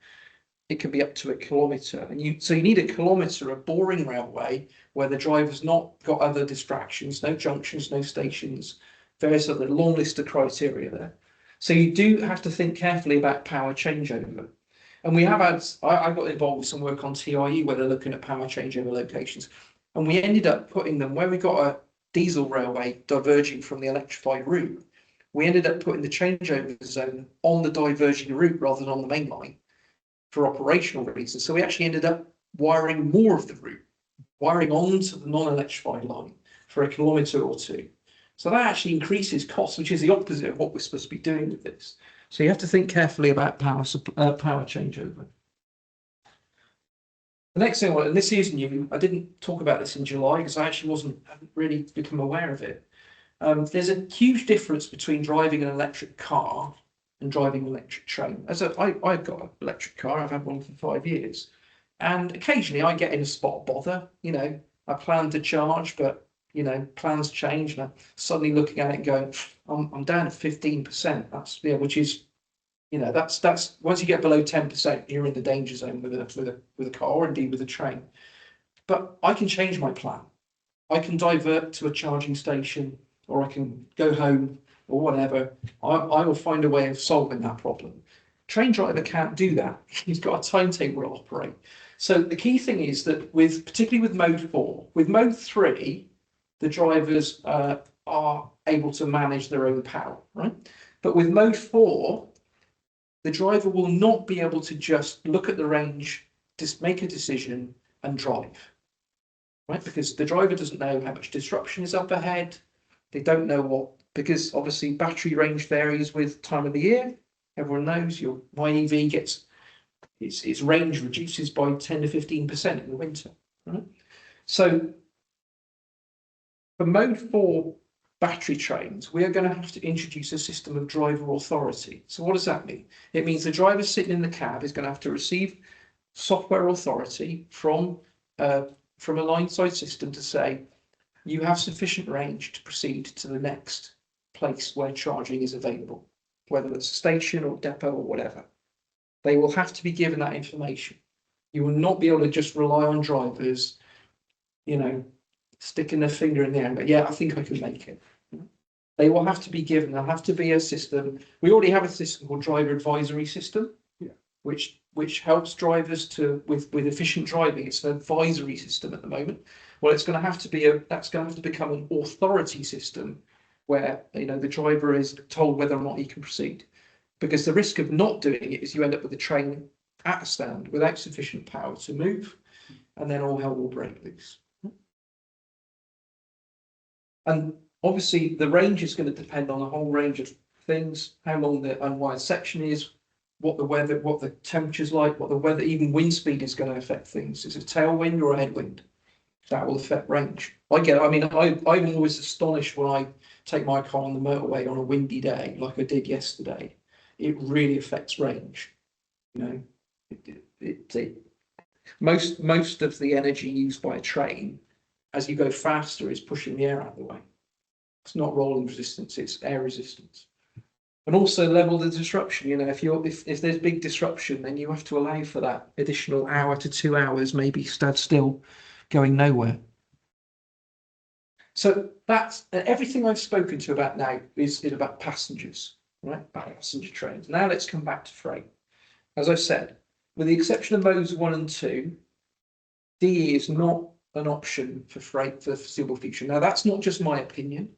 it can be up to 1 kilometre, and so you need 1 kilometre of boring railway where the driver's not got other distractions, no junctions, no stations, various other long list of criteria there. So you do have to think carefully about power changeover. And we have had, I got involved with some work on TIE where they're looking at power changeover locations. And we ended up putting them where we got a diesel railway diverging from the electrified route. We ended up putting the changeover zone on the diverging route rather than on the main line for operational reasons. So we actually ended up wiring more of the route, wiring onto the non-electrified line for 1 kilometre or 2. So that actually increases costs, which is the opposite of what we're supposed to be doing with this. So you have to think carefully about power changeover. The next thing, and this is new, I didn't talk about this in July because I actually hadn't really become aware of it. There's a huge difference between driving an electric car and driving an electric train. I've got an electric car, I've had one for 5 years. And occasionally I get in a spot bother, I plan to charge, but plans change, and I'm suddenly looking at it and going, I'm down to 15%. That's which is, that's once you get below 10%, you're in the danger zone with a car, or indeed with a train. But I can change my plan. I can divert to a charging station, or I can go home, or whatever. I will find a way of solving that problem. Train driver can't do that. He's got a timetable to operate. So the key thing is that particularly with mode 4, with mode 3, the drivers are able to manage their own power, right? But with mode 4, the driver will not be able to just look at the range, just make a decision and drive, right? Because the driver doesn't know how much disruption is up ahead. They don't know because obviously battery range varies with time of the year. Everyone knows my EV gets its range reduces by 10 to 15% in the winter, right? So for mode 4 battery trains, we are going to have to introduce a system of driver authority. So what does that mean? It means the driver sitting in the cab is going to have to receive software authority from a line side system to say, you have sufficient range to proceed to the next place where charging is available, whether it's a station or depot or whatever. They will have to be given that information. You will not be able to just rely on drivers, sticking their finger in the air and go, yeah, I think I can make it. They will have to be given, there'll have to be a system. We already have a system called driver advisory system, which helps drivers with efficient driving. It's an advisory system at the moment. Well, that's going to have to become an authority system where the driver is told whether or not he can proceed. Because the risk of not doing it is you end up with a train at a stand without sufficient power to move, and then all hell will break loose. And obviously the range is going to depend on a whole range of things: how long the unwired section is, what the weather, what the temperature's like, what the weather, even wind speed is going to affect things. Is it a tailwind or a headwind? That will affect range. I'm always astonished when I take my car on the motorway on a windy day, like I did yesterday. It really affects range. Most of the energy used by a train, as you go faster, is pushing the air out of the way. It's not rolling resistance; it's air resistance. And also level the disruption. If there's big disruption, then you have to allow for that additional hour to 2 hours, maybe stood still, going nowhere. So that's everything I've spoken to about now is about passengers, right? Passenger trains. Now let's come back to freight. As I said, with the exception of modes 1 and 2, DE is not an option for freight for the foreseeable future. Now that's not just my opinion.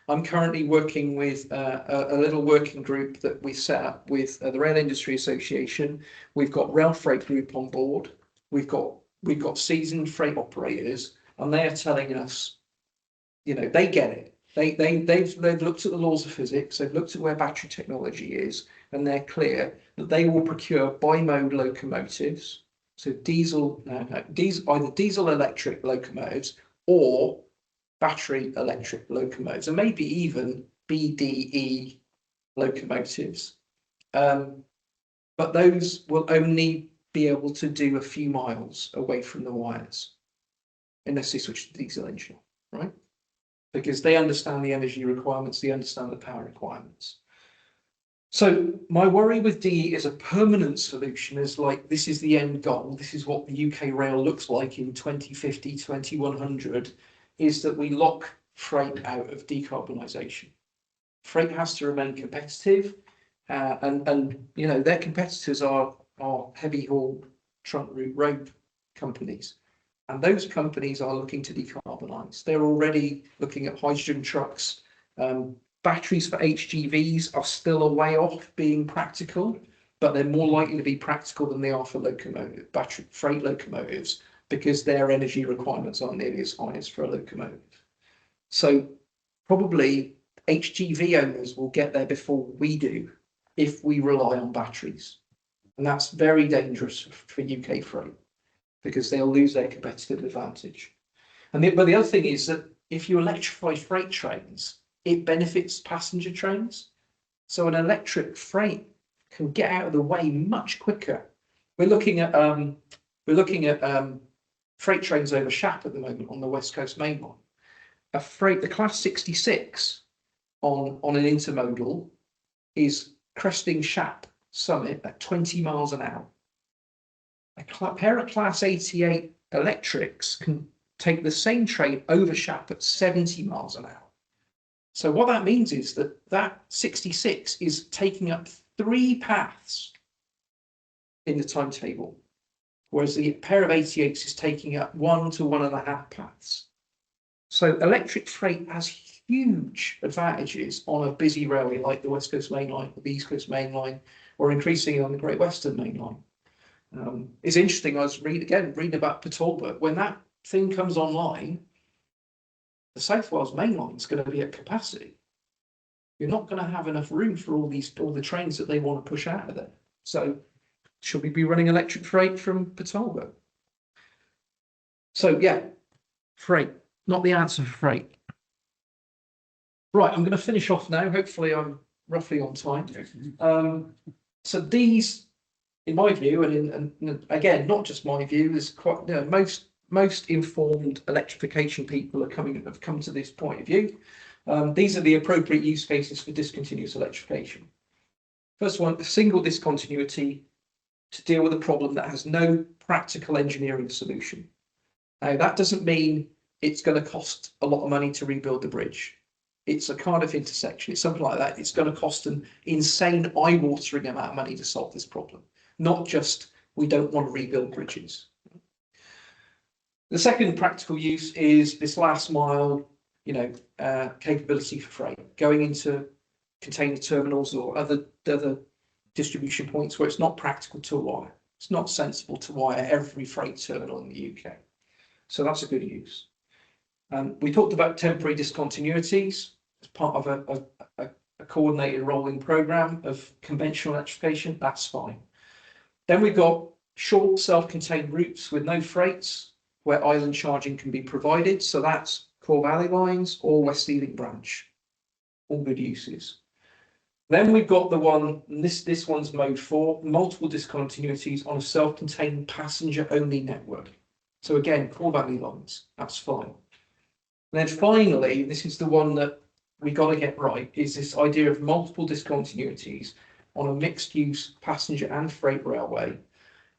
I'm currently working with a little working group that we set up with the Rail Industry Association. We've got Rail Freight Group on board. We've got seasoned freight operators, and they are telling us, they get it. They've looked at the laws of physics. They've looked at where battery technology is, and they're clear that they will procure bi-mode locomotives, so either diesel electric locomotives or battery electric locomotives, and maybe even BDE locomotives. But those will only be able to do a few miles away from the wires, unless they switch to diesel engine, right? Because they understand the energy requirements, they understand the power requirements. So my worry with DE is a permanent solution is like, this is the end goal, this is what the UK rail looks like in 2050, 2100, is that we lock freight out of decarbonisation. Freight has to remain competitive, and their competitors are heavy haul trunk route road companies, and those companies are looking to decarbonise. They're already looking at hydrogen trucks. Batteries for HGVs are still a way off being practical, but they're more likely to be practical than they are for battery freight locomotives, because their energy requirements aren't nearly as high as for a locomotive. So probably HGV owners will get there before we do if we rely on batteries. And that's very dangerous for UK freight, because they'll lose their competitive advantage. But the other thing is that if you electrify freight trains, it benefits passenger trains. So an electric freight can get out of the way much quicker. We're looking at freight trains over Shap at the moment on the West Coast Main Line. The class 66 on an intermodal is cresting Shap Summit at 20 miles an hour. A pair of class 88 electrics can take the same train over Shap at 70 miles an hour. So what that means is that 66 is taking up 3 paths in the timetable, whereas the pair of 88s is taking up 1 to 1.5 paths. So electric freight has huge advantages on a busy railway like the West Coast Main Line, the East Coast Main Line, or increasingly on the Great Western Main Line. It's interesting, I was reading about Port. When that thing comes online, the South Wales Main Line is going to be at capacity. You're not going to have enough room for all the trains that they want to push out of there. So should we be running electric freight from Port? So yeah, freight, not the answer for freight. Right, I'm going to finish off now. Hopefully I'm roughly on time. So these, in my view, and again, not just my view, there's quite, most informed electrification people have come to this point of view. These are the appropriate use cases for discontinuous electrification. First one, a single discontinuity to deal with a problem that has no practical engineering solution. Now, that doesn't mean it's going to cost a lot of money to rebuild the bridge. It's a Cardiff intersection. It's something like that. It's going to cost an insane, eye-watering amount of money to solve this problem. Not just, we don't want to rebuild bridges. The second practical use is this last mile, capability for freight, going into container terminals or other distribution points where it's not practical to wire. It's not sensible to wire every freight terminal in the UK. So that's a good use. We talked about temporary discontinuities as part of a coordinated rolling program of conventional electrification. That's fine. Then we've got short self-contained routes with no freights where island charging can be provided. So that's Core Valley lines or West Ealing branch. All good uses. Then we've got the one, and this one's mode 4, multiple discontinuities on a self-contained passenger-only network. So again, Core Valley lines, that's fine. And then finally, this is the one that we got to get right, is this idea of multiple discontinuities on a mixed-use passenger and freight railway,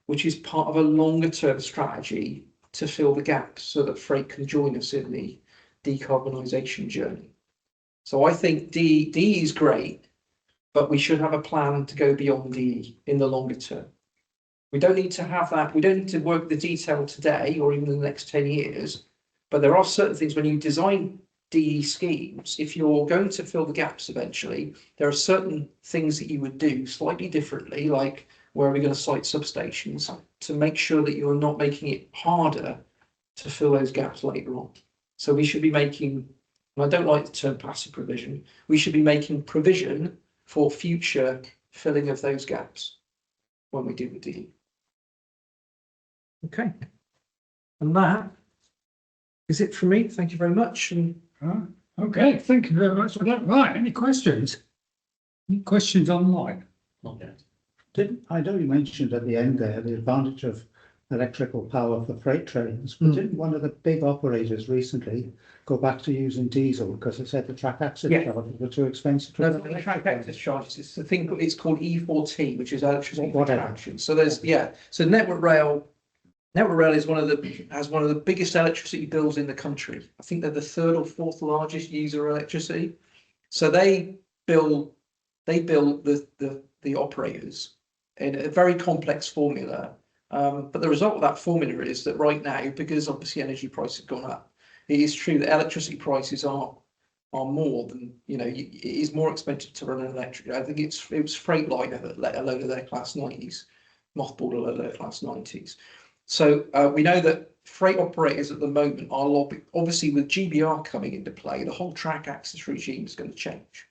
which is part of a longer-term strategy to fill the gaps so that freight can join us in the decarbonisation journey. So I think D is great, but we should have a plan to go beyond D in the longer term. We don't need to have that. We don't need to work the detail today or even in the next 10 years. But there are certain things when you design DE schemes, if you're going to fill the gaps eventually, there are certain things that you would do slightly differently, like where are we going to site substations, to make sure that you're not making it harder to fill those gaps later on. So we should be making, and I don't like the term passive provision, we should be making provision for future filling of those gaps when we do the DE. Okay, and that is it for me. Thank you very much. And okay, thank you very much for that. Right, any questions? Any questions online? not yet. I know you mentioned at the end there the advantage of electrical power for freight trains, but didn't one of the big operators recently go back to using diesel because they said the track access charges were too expensive? No, the track access charges. It's the thing. It's called E4T, which is electricity for Whatever. traction. So there's So Network Rail is has one of the biggest electricity bills in the country. I think they're the 3rd or 4th largest user of electricity. So they bill the operators in a very complex formula. But the result of that formula is that right now, because obviously energy prices have gone up, it is true that electricity prices are more than, it is more expensive to run an electric. I think it was Freightliner that let a load of their class 90s, mothballed a load of their class 90s. So we know that freight operators at the moment are lobbying, obviously with GBR coming into play, the whole track access regime is going to change.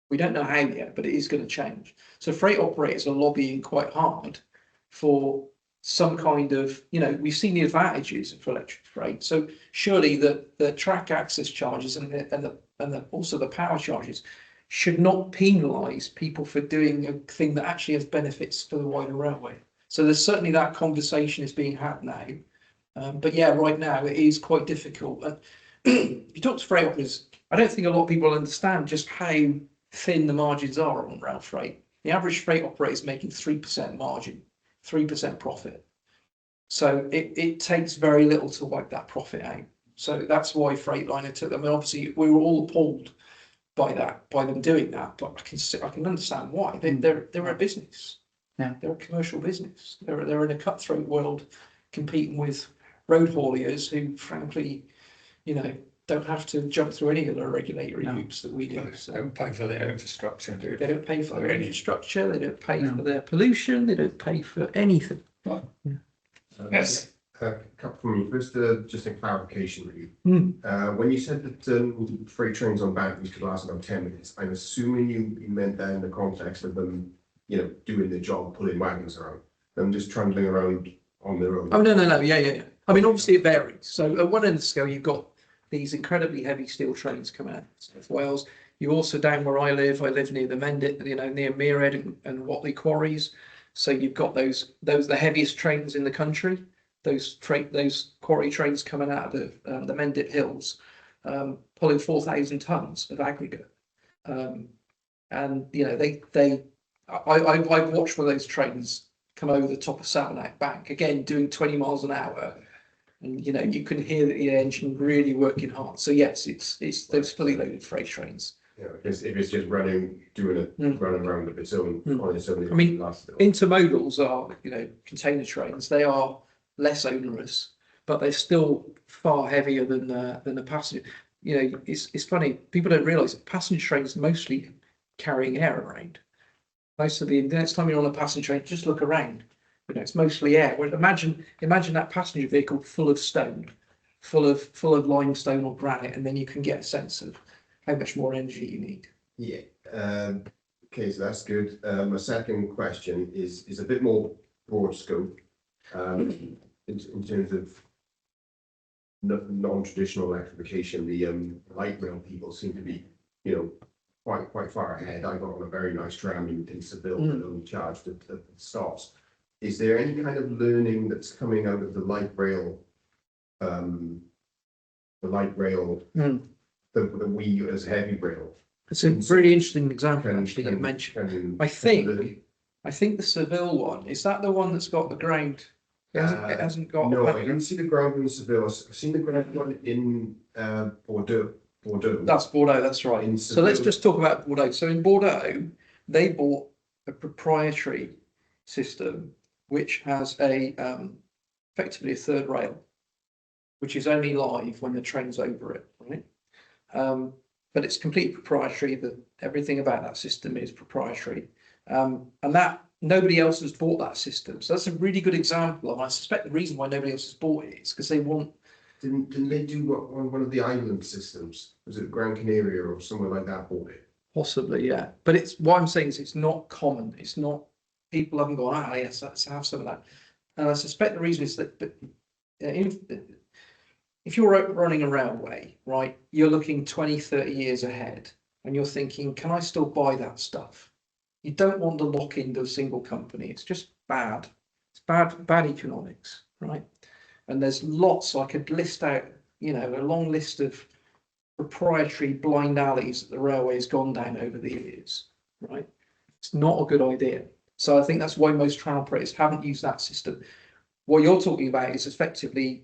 We don't know how yet, but it is going to change. So freight operators are lobbying quite hard for some kind of, we've seen the advantages for electric freight. So surely the track access charges and also the power charges should not penalise people for doing a thing that actually has benefits for the wider railway. So there's certainly that conversation is being had now. But yeah, right now it is quite difficult. And you talk to freight operators, I don't think a lot of people understand just how thin the margins are on rail freight. The average freight operator is making 3% margin, 3% profit. So it takes very little to wipe that profit out. So that's why Freightliner took them. I mean, obviously we were all appalled by that, by them doing that, but I can understand why. They're a business. Yeah. They're a commercial business. They're in a cutthroat world competing with road hauliers who frankly, don't have to jump through any of the regulatory hoops that we do. So Don't pay for their infrastructure, do they don't pay for their Really? infrastructure, they don't pay for their pollution, they don't pay for anything. Right. Yes. A couple from me. First, just a clarification, really. When you said that freight trains on batteries could last about 10 minutes, I'm assuming you meant that in the context of them, doing the job, pulling wagons around, them just trundling around on their own. Oh, no. Yeah. I mean, obviously it varies. So at one end of the scale, you've got these incredibly heavy steel trains coming out of South Wales. You also down where I live near the Mendip, near Muirhead and Watley quarries. So you've got those the heaviest trains in the country. Those quarry trains coming out of the Mendip Hills, pulling 4,000 tons of aggregate. And I've watched one of those trains come over the top of Savernake Bank, again doing 20 miles an hour, and you can hear the engine really working hard. So yes, it's those fully loaded freight trains. Yeah, because if it's just running around of its own on its own. I mean, intermodals are container trains. They are less onerous, but they're still far heavier than a passenger. It's funny, people don't realise that passenger trains mostly carrying air around. Most of the next time you're on a passenger train, just look around. It's mostly air. Well, imagine that passenger vehicle full of stone, full of limestone or granite, and then you can get a sense of how much more energy you need. Yeah. Okay, so that's good. My second question is a bit more broad scope. In terms of non-traditional electrification, the light rail people seem to be, quite far ahead. I got on a very nice tram in Seville and only charged at stops. Is there any kind of learning that's coming out of the light rail? That we use as heavy rail? It's a really interesting example actually you mentioned. I think the Seville one, is that the one that's got the ground? It hasn't got. No, I didn't see the ground in Seville. I've seen the ground one in Bordeaux. That's Bordeaux, that's right. So let's just talk about Bordeaux. So in Bordeaux, they bought a proprietary system which has effectively a third rail, which is only live when the train's over it, right? But it's completely proprietary. Everything about that system is proprietary, and that nobody else has bought that system. So that's a really good example. And I suspect the reason why nobody else has bought it is because they want. Didn't they do one of the island systems? Was it Gran Canaria or somewhere like that bought it? Possibly, yeah. But what I'm saying is it's not common. It's not, people haven't gone, yes, let's have some of that. And I suspect the reason is that if you're running a railway, right, you're looking 20, 30 years ahead and you're thinking, can I still buy that stuff? You don't want to lock into a single company. It's just bad. It's bad economics, right? And there's lots, I could list out, a long list of proprietary blind alleys that the railway has gone down over the years, right? It's not a good idea. So I think that's why most tram operators haven't used that system. What you're talking about is effectively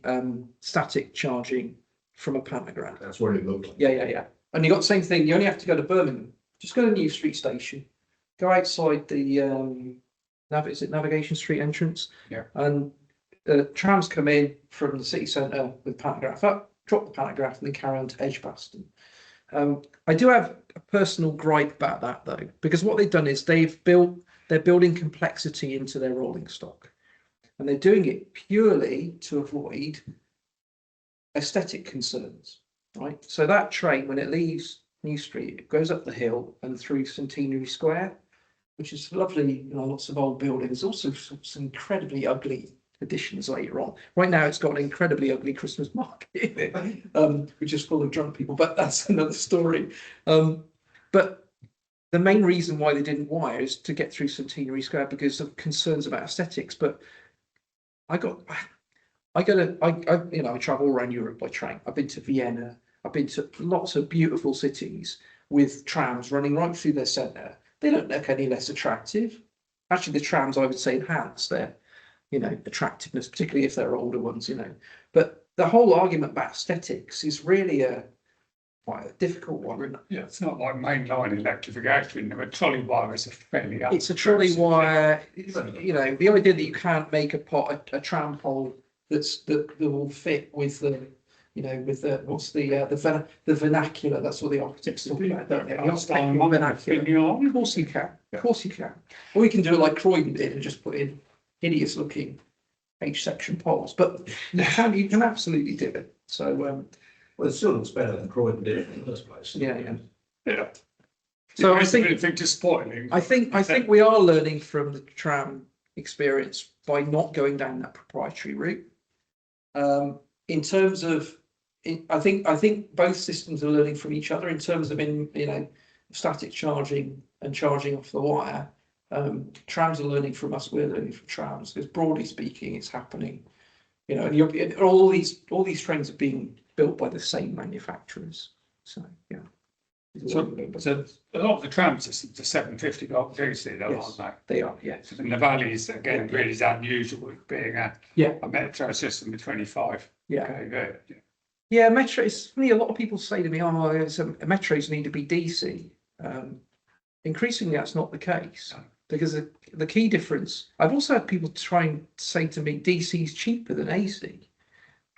static charging from a pantograph. That's what it looked like. Yeah. And you got the same thing. You only have to go to Birmingham. Just go to New Street Station. Go outside the Navigation Street entrance. Yeah. And trams come in from the city centre with pantograph up, drop the pantograph, and then carry on to Edgbaston. I do have a personal gripe about that though, because what they've done is they're building complexity into their rolling stock. And they're doing it purely to avoid aesthetic concerns, right? So that train, when it leaves New Street, it goes up the hill and through Centenary Square, which is lovely, lots of old buildings, also some incredibly ugly additions later on. Right now, it's got an incredibly ugly Christmas market, which is full of drunk people, but that's another story. But the main reason why they didn't wire is to get through Centenary Square because of concerns about aesthetics. But I travel around Europe by train. I've been to Vienna. I've been to lots of beautiful cities with trams running right through their centre. They don't look any less attractive. Actually, the trams, I would say, enhance their, attractiveness, particularly if they're older ones, But the whole argument about aesthetics is really quite a difficult one. Yeah, it's not like mainline electrification. The trolley wire is a fairly. It's a trolley wire. The idea that you can't make a tram pole that will fit with the the vernacular. That's what the architects talk about, don't they? The architectural vernacular. Of course you can. Of course you can. Or you can do it like Croydon did and just put in hideous looking H section poles. But you can absolutely do it. So well, it still looks better than Croydon did in the first place. Yeah. So I think to spoiling. I think we are learning from the tram experience by not going down that proprietary route. In terms of, I think both systems are learning from each other in terms of static charging and charging off the wire. Trams are learning from us. We're learning from trams because broadly speaking, it's happening. And all these trains are being built by the same manufacturers. So yeah. So a lot of the tram systems are 750 volt DC, though, Yes, aren't they? they are, yes. And the valleys again really is unusual being a metro system with 25 kV. Yeah, metro. It's funny. A lot of people say to me, metros need to be DC." Increasingly, that's not the case because the key difference. I've also had people try and say to me, "DC is cheaper than AC."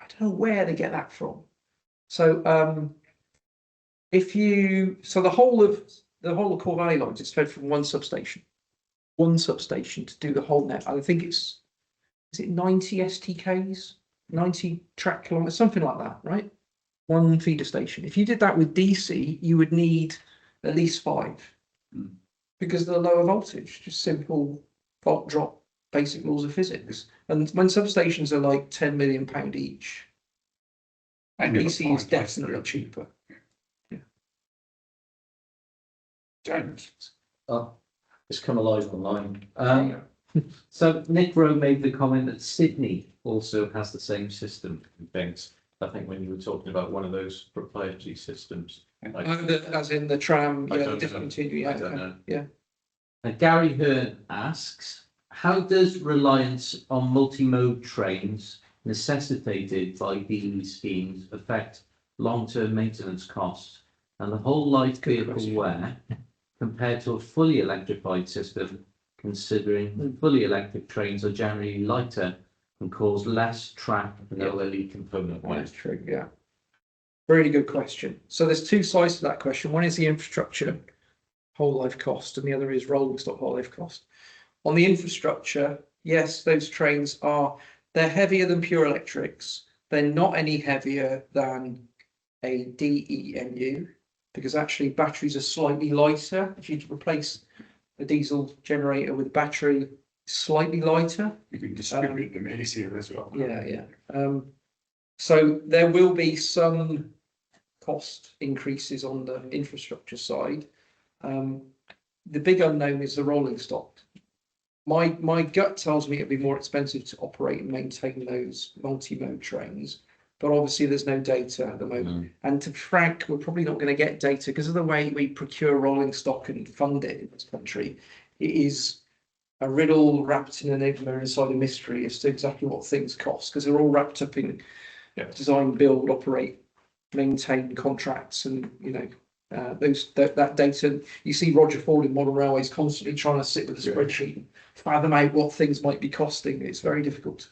I don't know where they get that from. So the whole of Core Valley lines is fed from one substation to do the whole net. I think is it 90 STKs, 90 track kilometers, something like that, right? One feeder station. If you did that with DC, you would need at least 5 because of the lower voltage, just simple volt drop, basic laws of physics. And when substations are like £10 million each, and DC is definitely cheaper. James. Oh, it's come alive online. So Nick Rowe made the comment that Sydney also has the same system and things. I think when you were talking about one of those proprietary systems. As in the tram, discontinuous. I don't know. Yeah. And Garry Hearn asks, how does reliance on multi-mode trains necessitated by these schemes affect long-term maintenance costs and the whole life vehicle wear compared to a fully electrified system, considering fully electric trains are generally lighter and cause less track and OLE component wear? That's true, yeah. Really good question. So there's two sides to that question. One is the infrastructure whole life cost, and the other is rolling stock whole life cost. On the infrastructure, yes, those trains they're heavier than pure electrics. They're not any heavier than a DEMU, because actually batteries are slightly lighter. If you replace a diesel generator with a battery, slightly lighter. You can distribute them easier as well. Yeah. So there will be some cost increases on the infrastructure side. The big unknown is the rolling stock. My gut tells me it'd be more expensive to operate and maintain those multi-mode trains, but obviously there's no data at the moment. And to be frank, we're probably not going to get data because of the way we procure rolling stock and fund it in this country. It is a riddle wrapped in an enigma inside a mystery as to exactly what things cost, because they're all wrapped up in design, build, operate, maintain contracts, and that data. You see Roger Ford in Modern Railways constantly trying to sit with a spreadsheet and fathom out what things might be costing. It's very difficult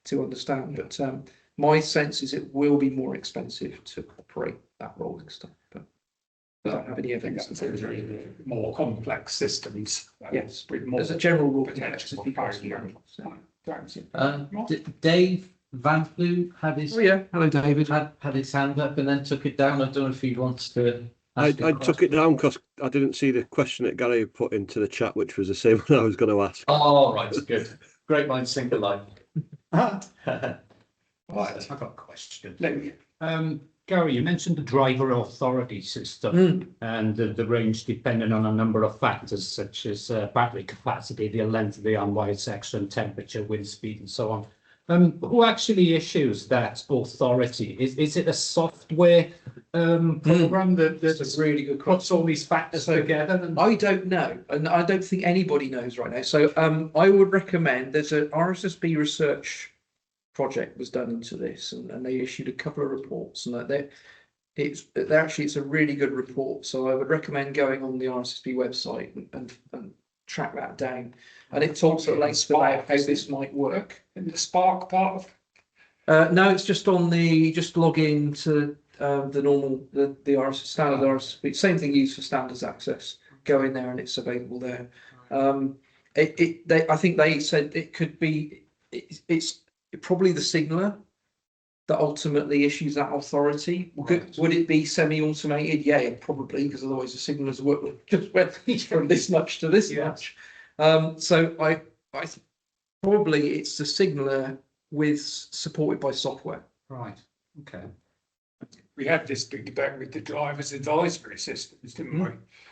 to understand, but my sense is it will be more expensive to operate that rolling stock. But I don't have any evidence. More complex systems. Yes, with more as a general rule, Dave Van Plu had his hello David. had his hand up and then took it down. I don't know if he wants to. I took it down because I didn't see the question that Garry put into the chat, which was the same one I was going to ask. Oh, right, good. Great minds think alike. Right, I've got a question. No, Gary, you mentioned the driver authority system and the range depending on a number of factors such as battery capacity, the length of the unwired section, temperature, wind speed, and so on. Who actually issues that authority? Is it a software program That's that a really good puts question. all these factors together? And I don't know, and I don't think anybody knows right now. So I would recommend there's a RSSB research project was done into this, and they issued a couple of reports, and that it's a really good report. So I would recommend going on the RSSB website and track that down. And it talks at length about how this might work. in the Spark part of No, it's just on just log in to the normal the RSS standard RSSB. Same thing used for standards access. Go in there and it's available there. I think they said it could be it's probably the signaler that ultimately issues that authority. Would it be semi-automated? Yeah, probably, because otherwise the signalers work just went from this much to this much. So I probably it's the signaler supported by software. right. Okay. We had this big debate with the driver's advisory systems, didn't we?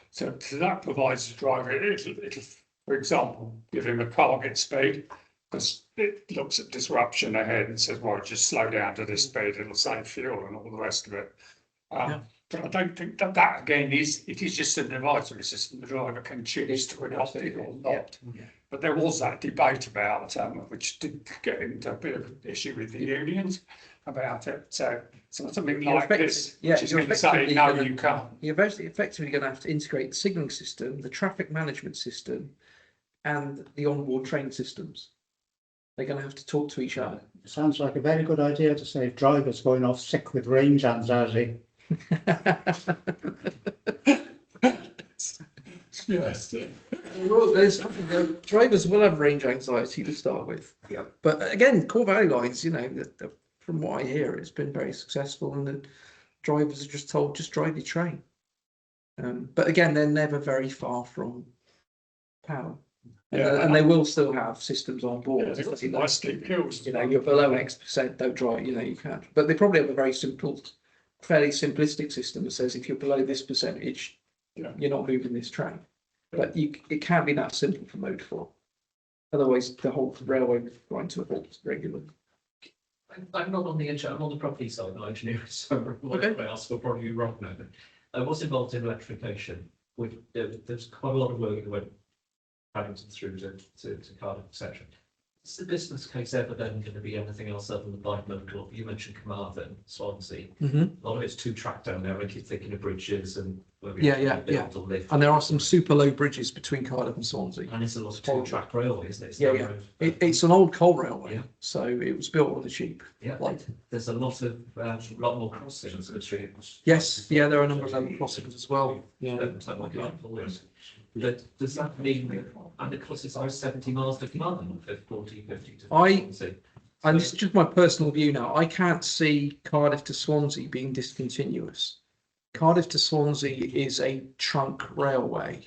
So that provides the driver, it'll, for example, give him a target speed, because it looks at disruption ahead and says, well, just slow down to this speed, it'll save fuel and all the rest of it. But I don't think that again it is just an advisory system. The driver can choose to adopt it or not. Yeah. But there was that debate about which did get into a bit of an issue with the unions about it. So something like this, which is going to say no, you can't. You're effectively going to have to integrate the signalling system, the traffic management system, and the onboard train systems. They're going to have to talk to each other. Sounds like a very good idea to save drivers going off sick with range anxiety. Yes. Well, drivers will have range anxiety to start with. Yeah. But again, core value lines, from what I hear, it's been very successful, and the drivers are just told, just drive your train. But again, they're never very far from power. And they will still have systems on board. They've got some nice steep hills. You're below X%, don't drive, you can't. But they probably have a very fairly simplistic system that says if you're below this percentage, you're not moving this train. But it can't be that simple for Mode 4. Otherwise, the whole railway would grind to a halt regularly. I'm not on the I'm on the property side, not engineering, so what else will probably be wrong now. I was involved in electrification. There's quite a lot of work that went Paddington through to Cardiff, etc. Is the business case ever then going to be anything else other than bike motor club? You mentioned Carmarthen, Swansea. A lot of it's 2-track down there. I keep thinking of bridges and Yeah. lift. And there are some super low bridges between Cardiff and Swansea. And it's a lot of 2-track railway, isn't it? It's It's an old coal railway, Yeah. so it was built on the cheap. Yeah, there's a lot more crossings between. Yes, there are a number of level crossings as well. But does that mean, and of course it's 70 miles to Carmarthen, 40, 50 to Swansea. And this is just my personal view now, I can't see Cardiff to Swansea being discontinuous. Cardiff to Swansea is a trunk railway.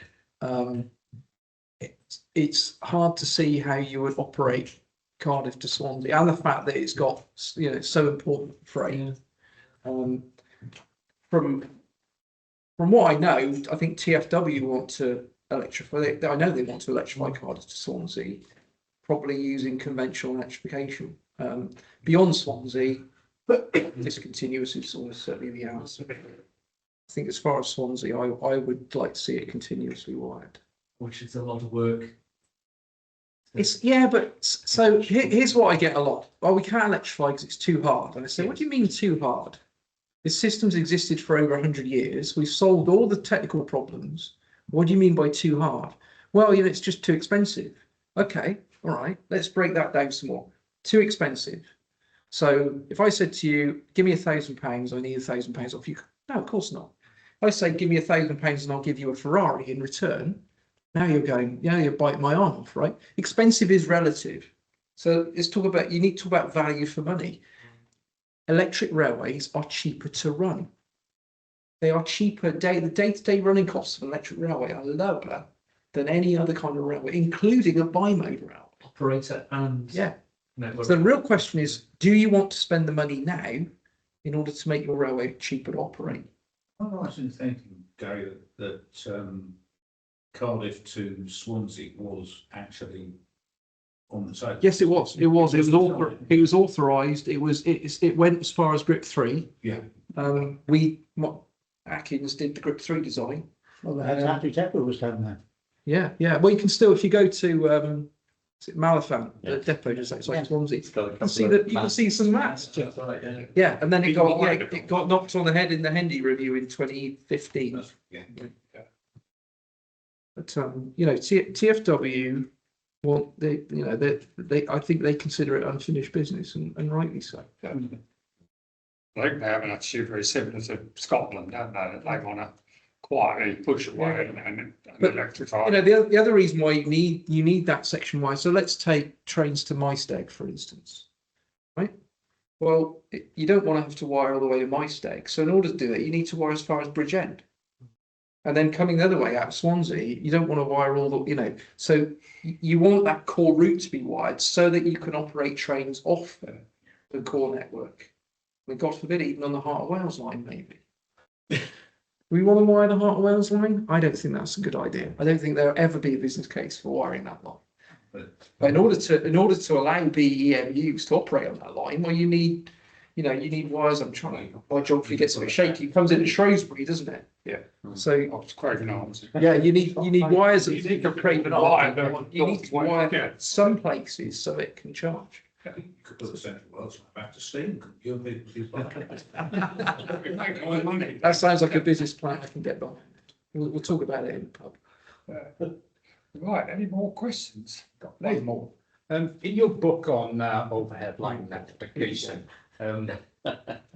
It's hard to see how you would operate Cardiff to Swansea, and the fact that it's got so important freight. From what I know, I think TfW want to electrify. I know they want to electrify Cardiff to Swansea, probably using conventional electrification. Beyond Swansea, discontinuous is almost certainly the answer. I think as far as Swansea, I would like to see it continuously wired. Which is a lot of work. But so here's what I get a lot. Well, we can't electrify because it's too hard. And I say, what do you mean too hard? This system's existed for over 100 years. We've solved all the technical problems. What do you mean by too hard? Well, it's just too expensive. Okay, all right, let's break that down some more. Too expensive. So if I said to you, give me £1,000, I need £1,000 off you. No, of course not. If I say, give me £1,000 and I'll give you a Ferrari in return. Now you're going, you're biting my arm off, right? Expensive is relative. So you need to talk about value for money. Electric railways are cheaper to run. They are cheaper. The day-to-day running costs of an electric railway are lower than any other kind of railway, including a bi-mode railway. Operator and network. So the real question is, do you want to spend the money now in order to make your railway cheaper to operate? I'm right in thinking, Gary, that Cardiff to Swansea was actually on the table. Yes, it was. It was authorised. It went as far as Grip 3. Yeah. Atkins did the Grip 3 design. Well, the head factory depot was down there. Yeah, yeah. Well, you can still, if you go to is it Malafan, the depot just outside Swansea, you can see that you can see some maps. Yeah, and then it got knocked on the head in the Hendy review in 2015. Yeah. But TFW want they I think they consider it unfinished business, and rightly so. I think they have an attitude very similar to Scotland, don't they? That they want to quietly push away and electrify. The other reason why you need that section wide. So let's take trains to Maesteg, for instance, right? Well, you don't want to have to wire all the way to Maesteg. So in order to do it, you need to wire as far as Bridgend. And then coming the other way out of Swansea, you don't want to wire all the, so you want that core route to be wired so that you can operate trains off the core network. I mean, God forbid, even on the Heart of Wales line, maybe. We want to wire the Heart of Wales line? I don't think that's a good idea. I don't think there'll ever be a business case for wiring that line. But in order to allow BEMUs to operate on that line, well, you need wires. I'm trying to, my geography gets a bit shaky. It comes into Shrewsbury, doesn't it? Yeah. So It's Craven Arms. yeah, you need wires. You need to Craven wire Arms. You need to wire some places so it can charge. You could put the Central Wales back to steam. You'll be We make more money. That sounds like a business plan I can get behind. We'll talk about it in the pub. Right, any more questions? Got plenty more. In your book on overhead line electrification,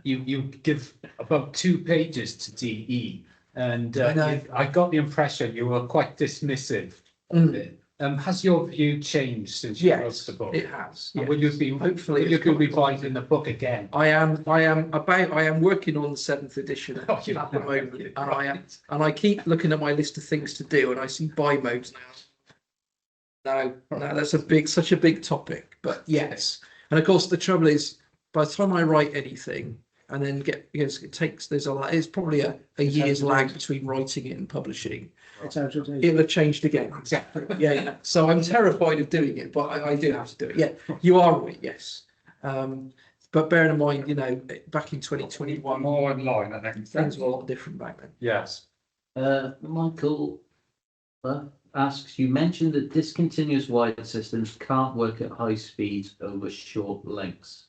you give about 2 pages to DE, and I got the impression you were quite dismissive of it. Has your view changed since you wrote the book? It has. And will you be Hopefully you could be writing the book again? I am working on the 7th edition at the moment, and I keep looking at my list of things to do, and I see buy modes now. No, that's such a big topic, but yes. And of course, the trouble is, by the time I write anything and then it's probably a year's lag between writing it and publishing. It's out of date. It'll have changed again. Exactly. Yeah. So I'm terrified of doing it, but I do have to do it. Yeah, you are right. Yes. But bearing in mind, back in 2021, More online, I think. things were a lot different back then. Yes. Michael asks, you mentioned that discontinuous wire systems can't work at high speeds over short lengths.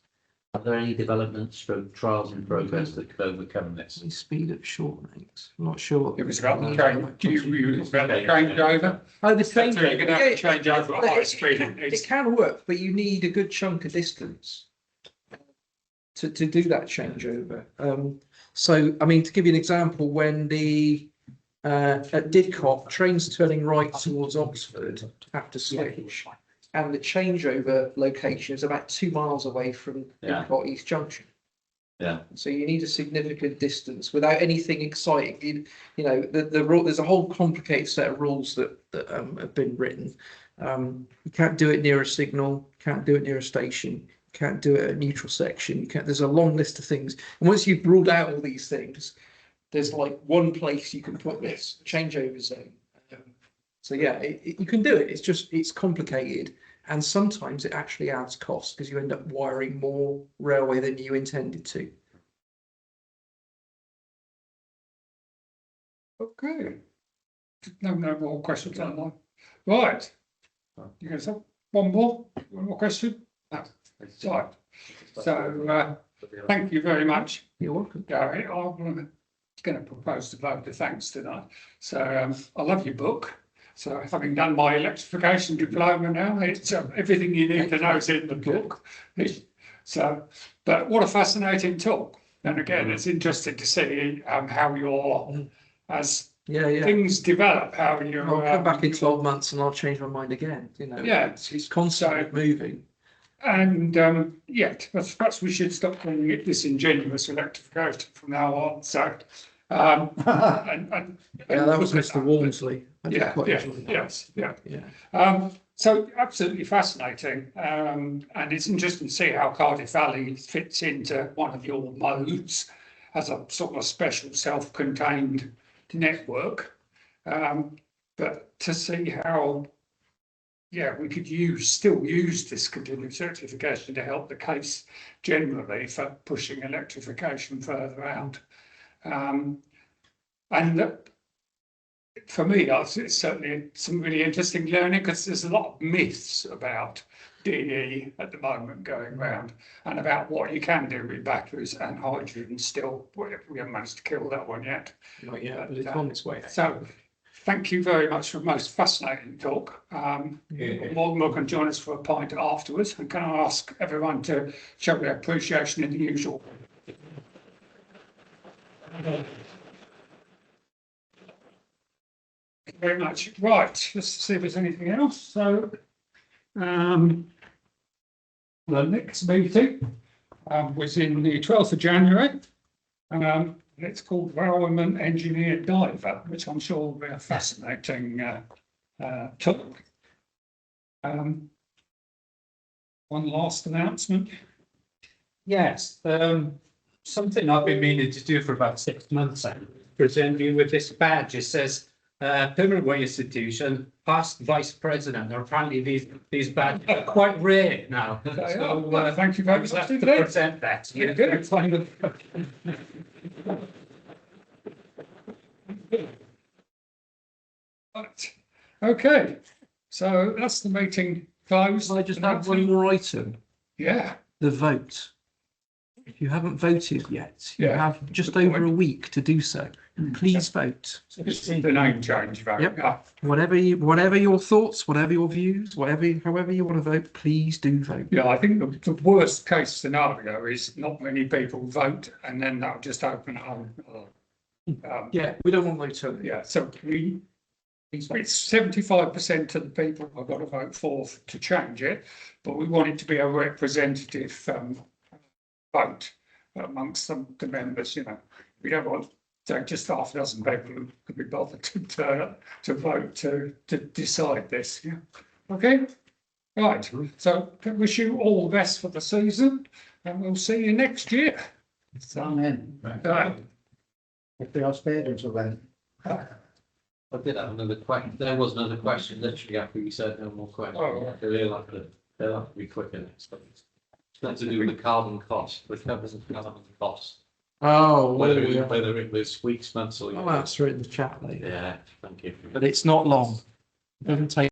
Are there any developments from trials in progress that could overcome this? The speed of short lengths. I'm not sure. It was about the changeover. Oh, the So you're going to have to change over at high speed. It can work, but you need a good chunk of distance to do that changeover. So, I mean, to give you an example, when at Didcot, trains turning right towards Oxford have to switch, and the changeover location is about 2 miles away from Didcot East Junction. Yeah. So you need a significant distance without anything exciting. The rule. There's a whole complicated set of rules that have been written. You can't do it near a signal. Can't do it near a station. Can't do it at a neutral section. You can't. There's a long list of things. And once you've ruled out all these things, there's like one place you can put this changeover zone. So yeah, you can do it. It's complicated, and sometimes it actually adds cost because you end up wiring more railway than you intended to. Okay. No more questions online. Right. You guys have one more question? No. Right. So thank you very much. You're welcome. Gary, I'm going to propose to vote of thanks tonight. So I love your book. So having done my electrification diploma now, it's everything you need to know is in the book. But what a fascinating talk. And again, it's interesting to see how you're, as things develop, how you're... I'll come back in 12 months and I'll change my mind again. Yeah. It's constantly moving. And perhaps we should stop calling it disingenuous electrification from now on. So, that was Mr. Walmsley. So So absolutely fascinating, and it's interesting to see how Cardiff Valley fits into one of your modes as a sort of special self-contained network. But to see how, yeah, we could still use discontinuous electrification to help the case generally for pushing electrification further out. And for me, it's certainly some really interesting learning, because there's a lot of myths about DE at the moment going around, and about what you can do with batteries and hydrogen. Still, we haven't managed to kill that one yet. Not yet, but it's on its way. So, thank you very much for a most fascinating talk. You're more than welcome to join us for a pint afterwards. And can I ask everyone to show their appreciation in the usual? Thank you very much. Right, let's see if there's anything else. So, the next meeting was in the 12th of January. It's called Railwayman Engineer Diver, which I'm sure will be a fascinating talk. One last announcement. Yes, something I've been meaning to do for about 6 months now. Present you with this badge. It says Permanent Way Institution, past vice president. Now, apparently these badges are quite rare now. So, thank you very much to indeed. present that. Yeah, good. Right. Okay, so that's the meeting closed. I just have one more item, Yeah, the vote. If you haven't voted yet, you Yeah. have just Good over point. a week to do so. Please vote. it's the name change vote. Yep. Yeah. Whatever your thoughts, whatever your views, however you want to vote, please do vote. Yeah, I think the worst case scenario is not many people vote, and then that'll just open it up. Yeah, we don't want vote turning. Yeah, so it's 75% of the people have got to vote for to change it, but we want it to be a representative vote amongst the members. You know, we don't want just half a dozen people who could be bothered to turn up to vote to decide this. Yeah. Okay. Right. So I wish you all the best for the season, and we'll see you next year. Amen. If they are spared until then. I did have another question. There was another question literally after you said no more questions. Oh. They'll have to be quicker next time. It's got to do with the carbon cost, the covers of carbon cost. Oh, Whether it was weeks, months or years. I'll answer it in the chat later. Yeah, thank you. But it's not long. It doesn't take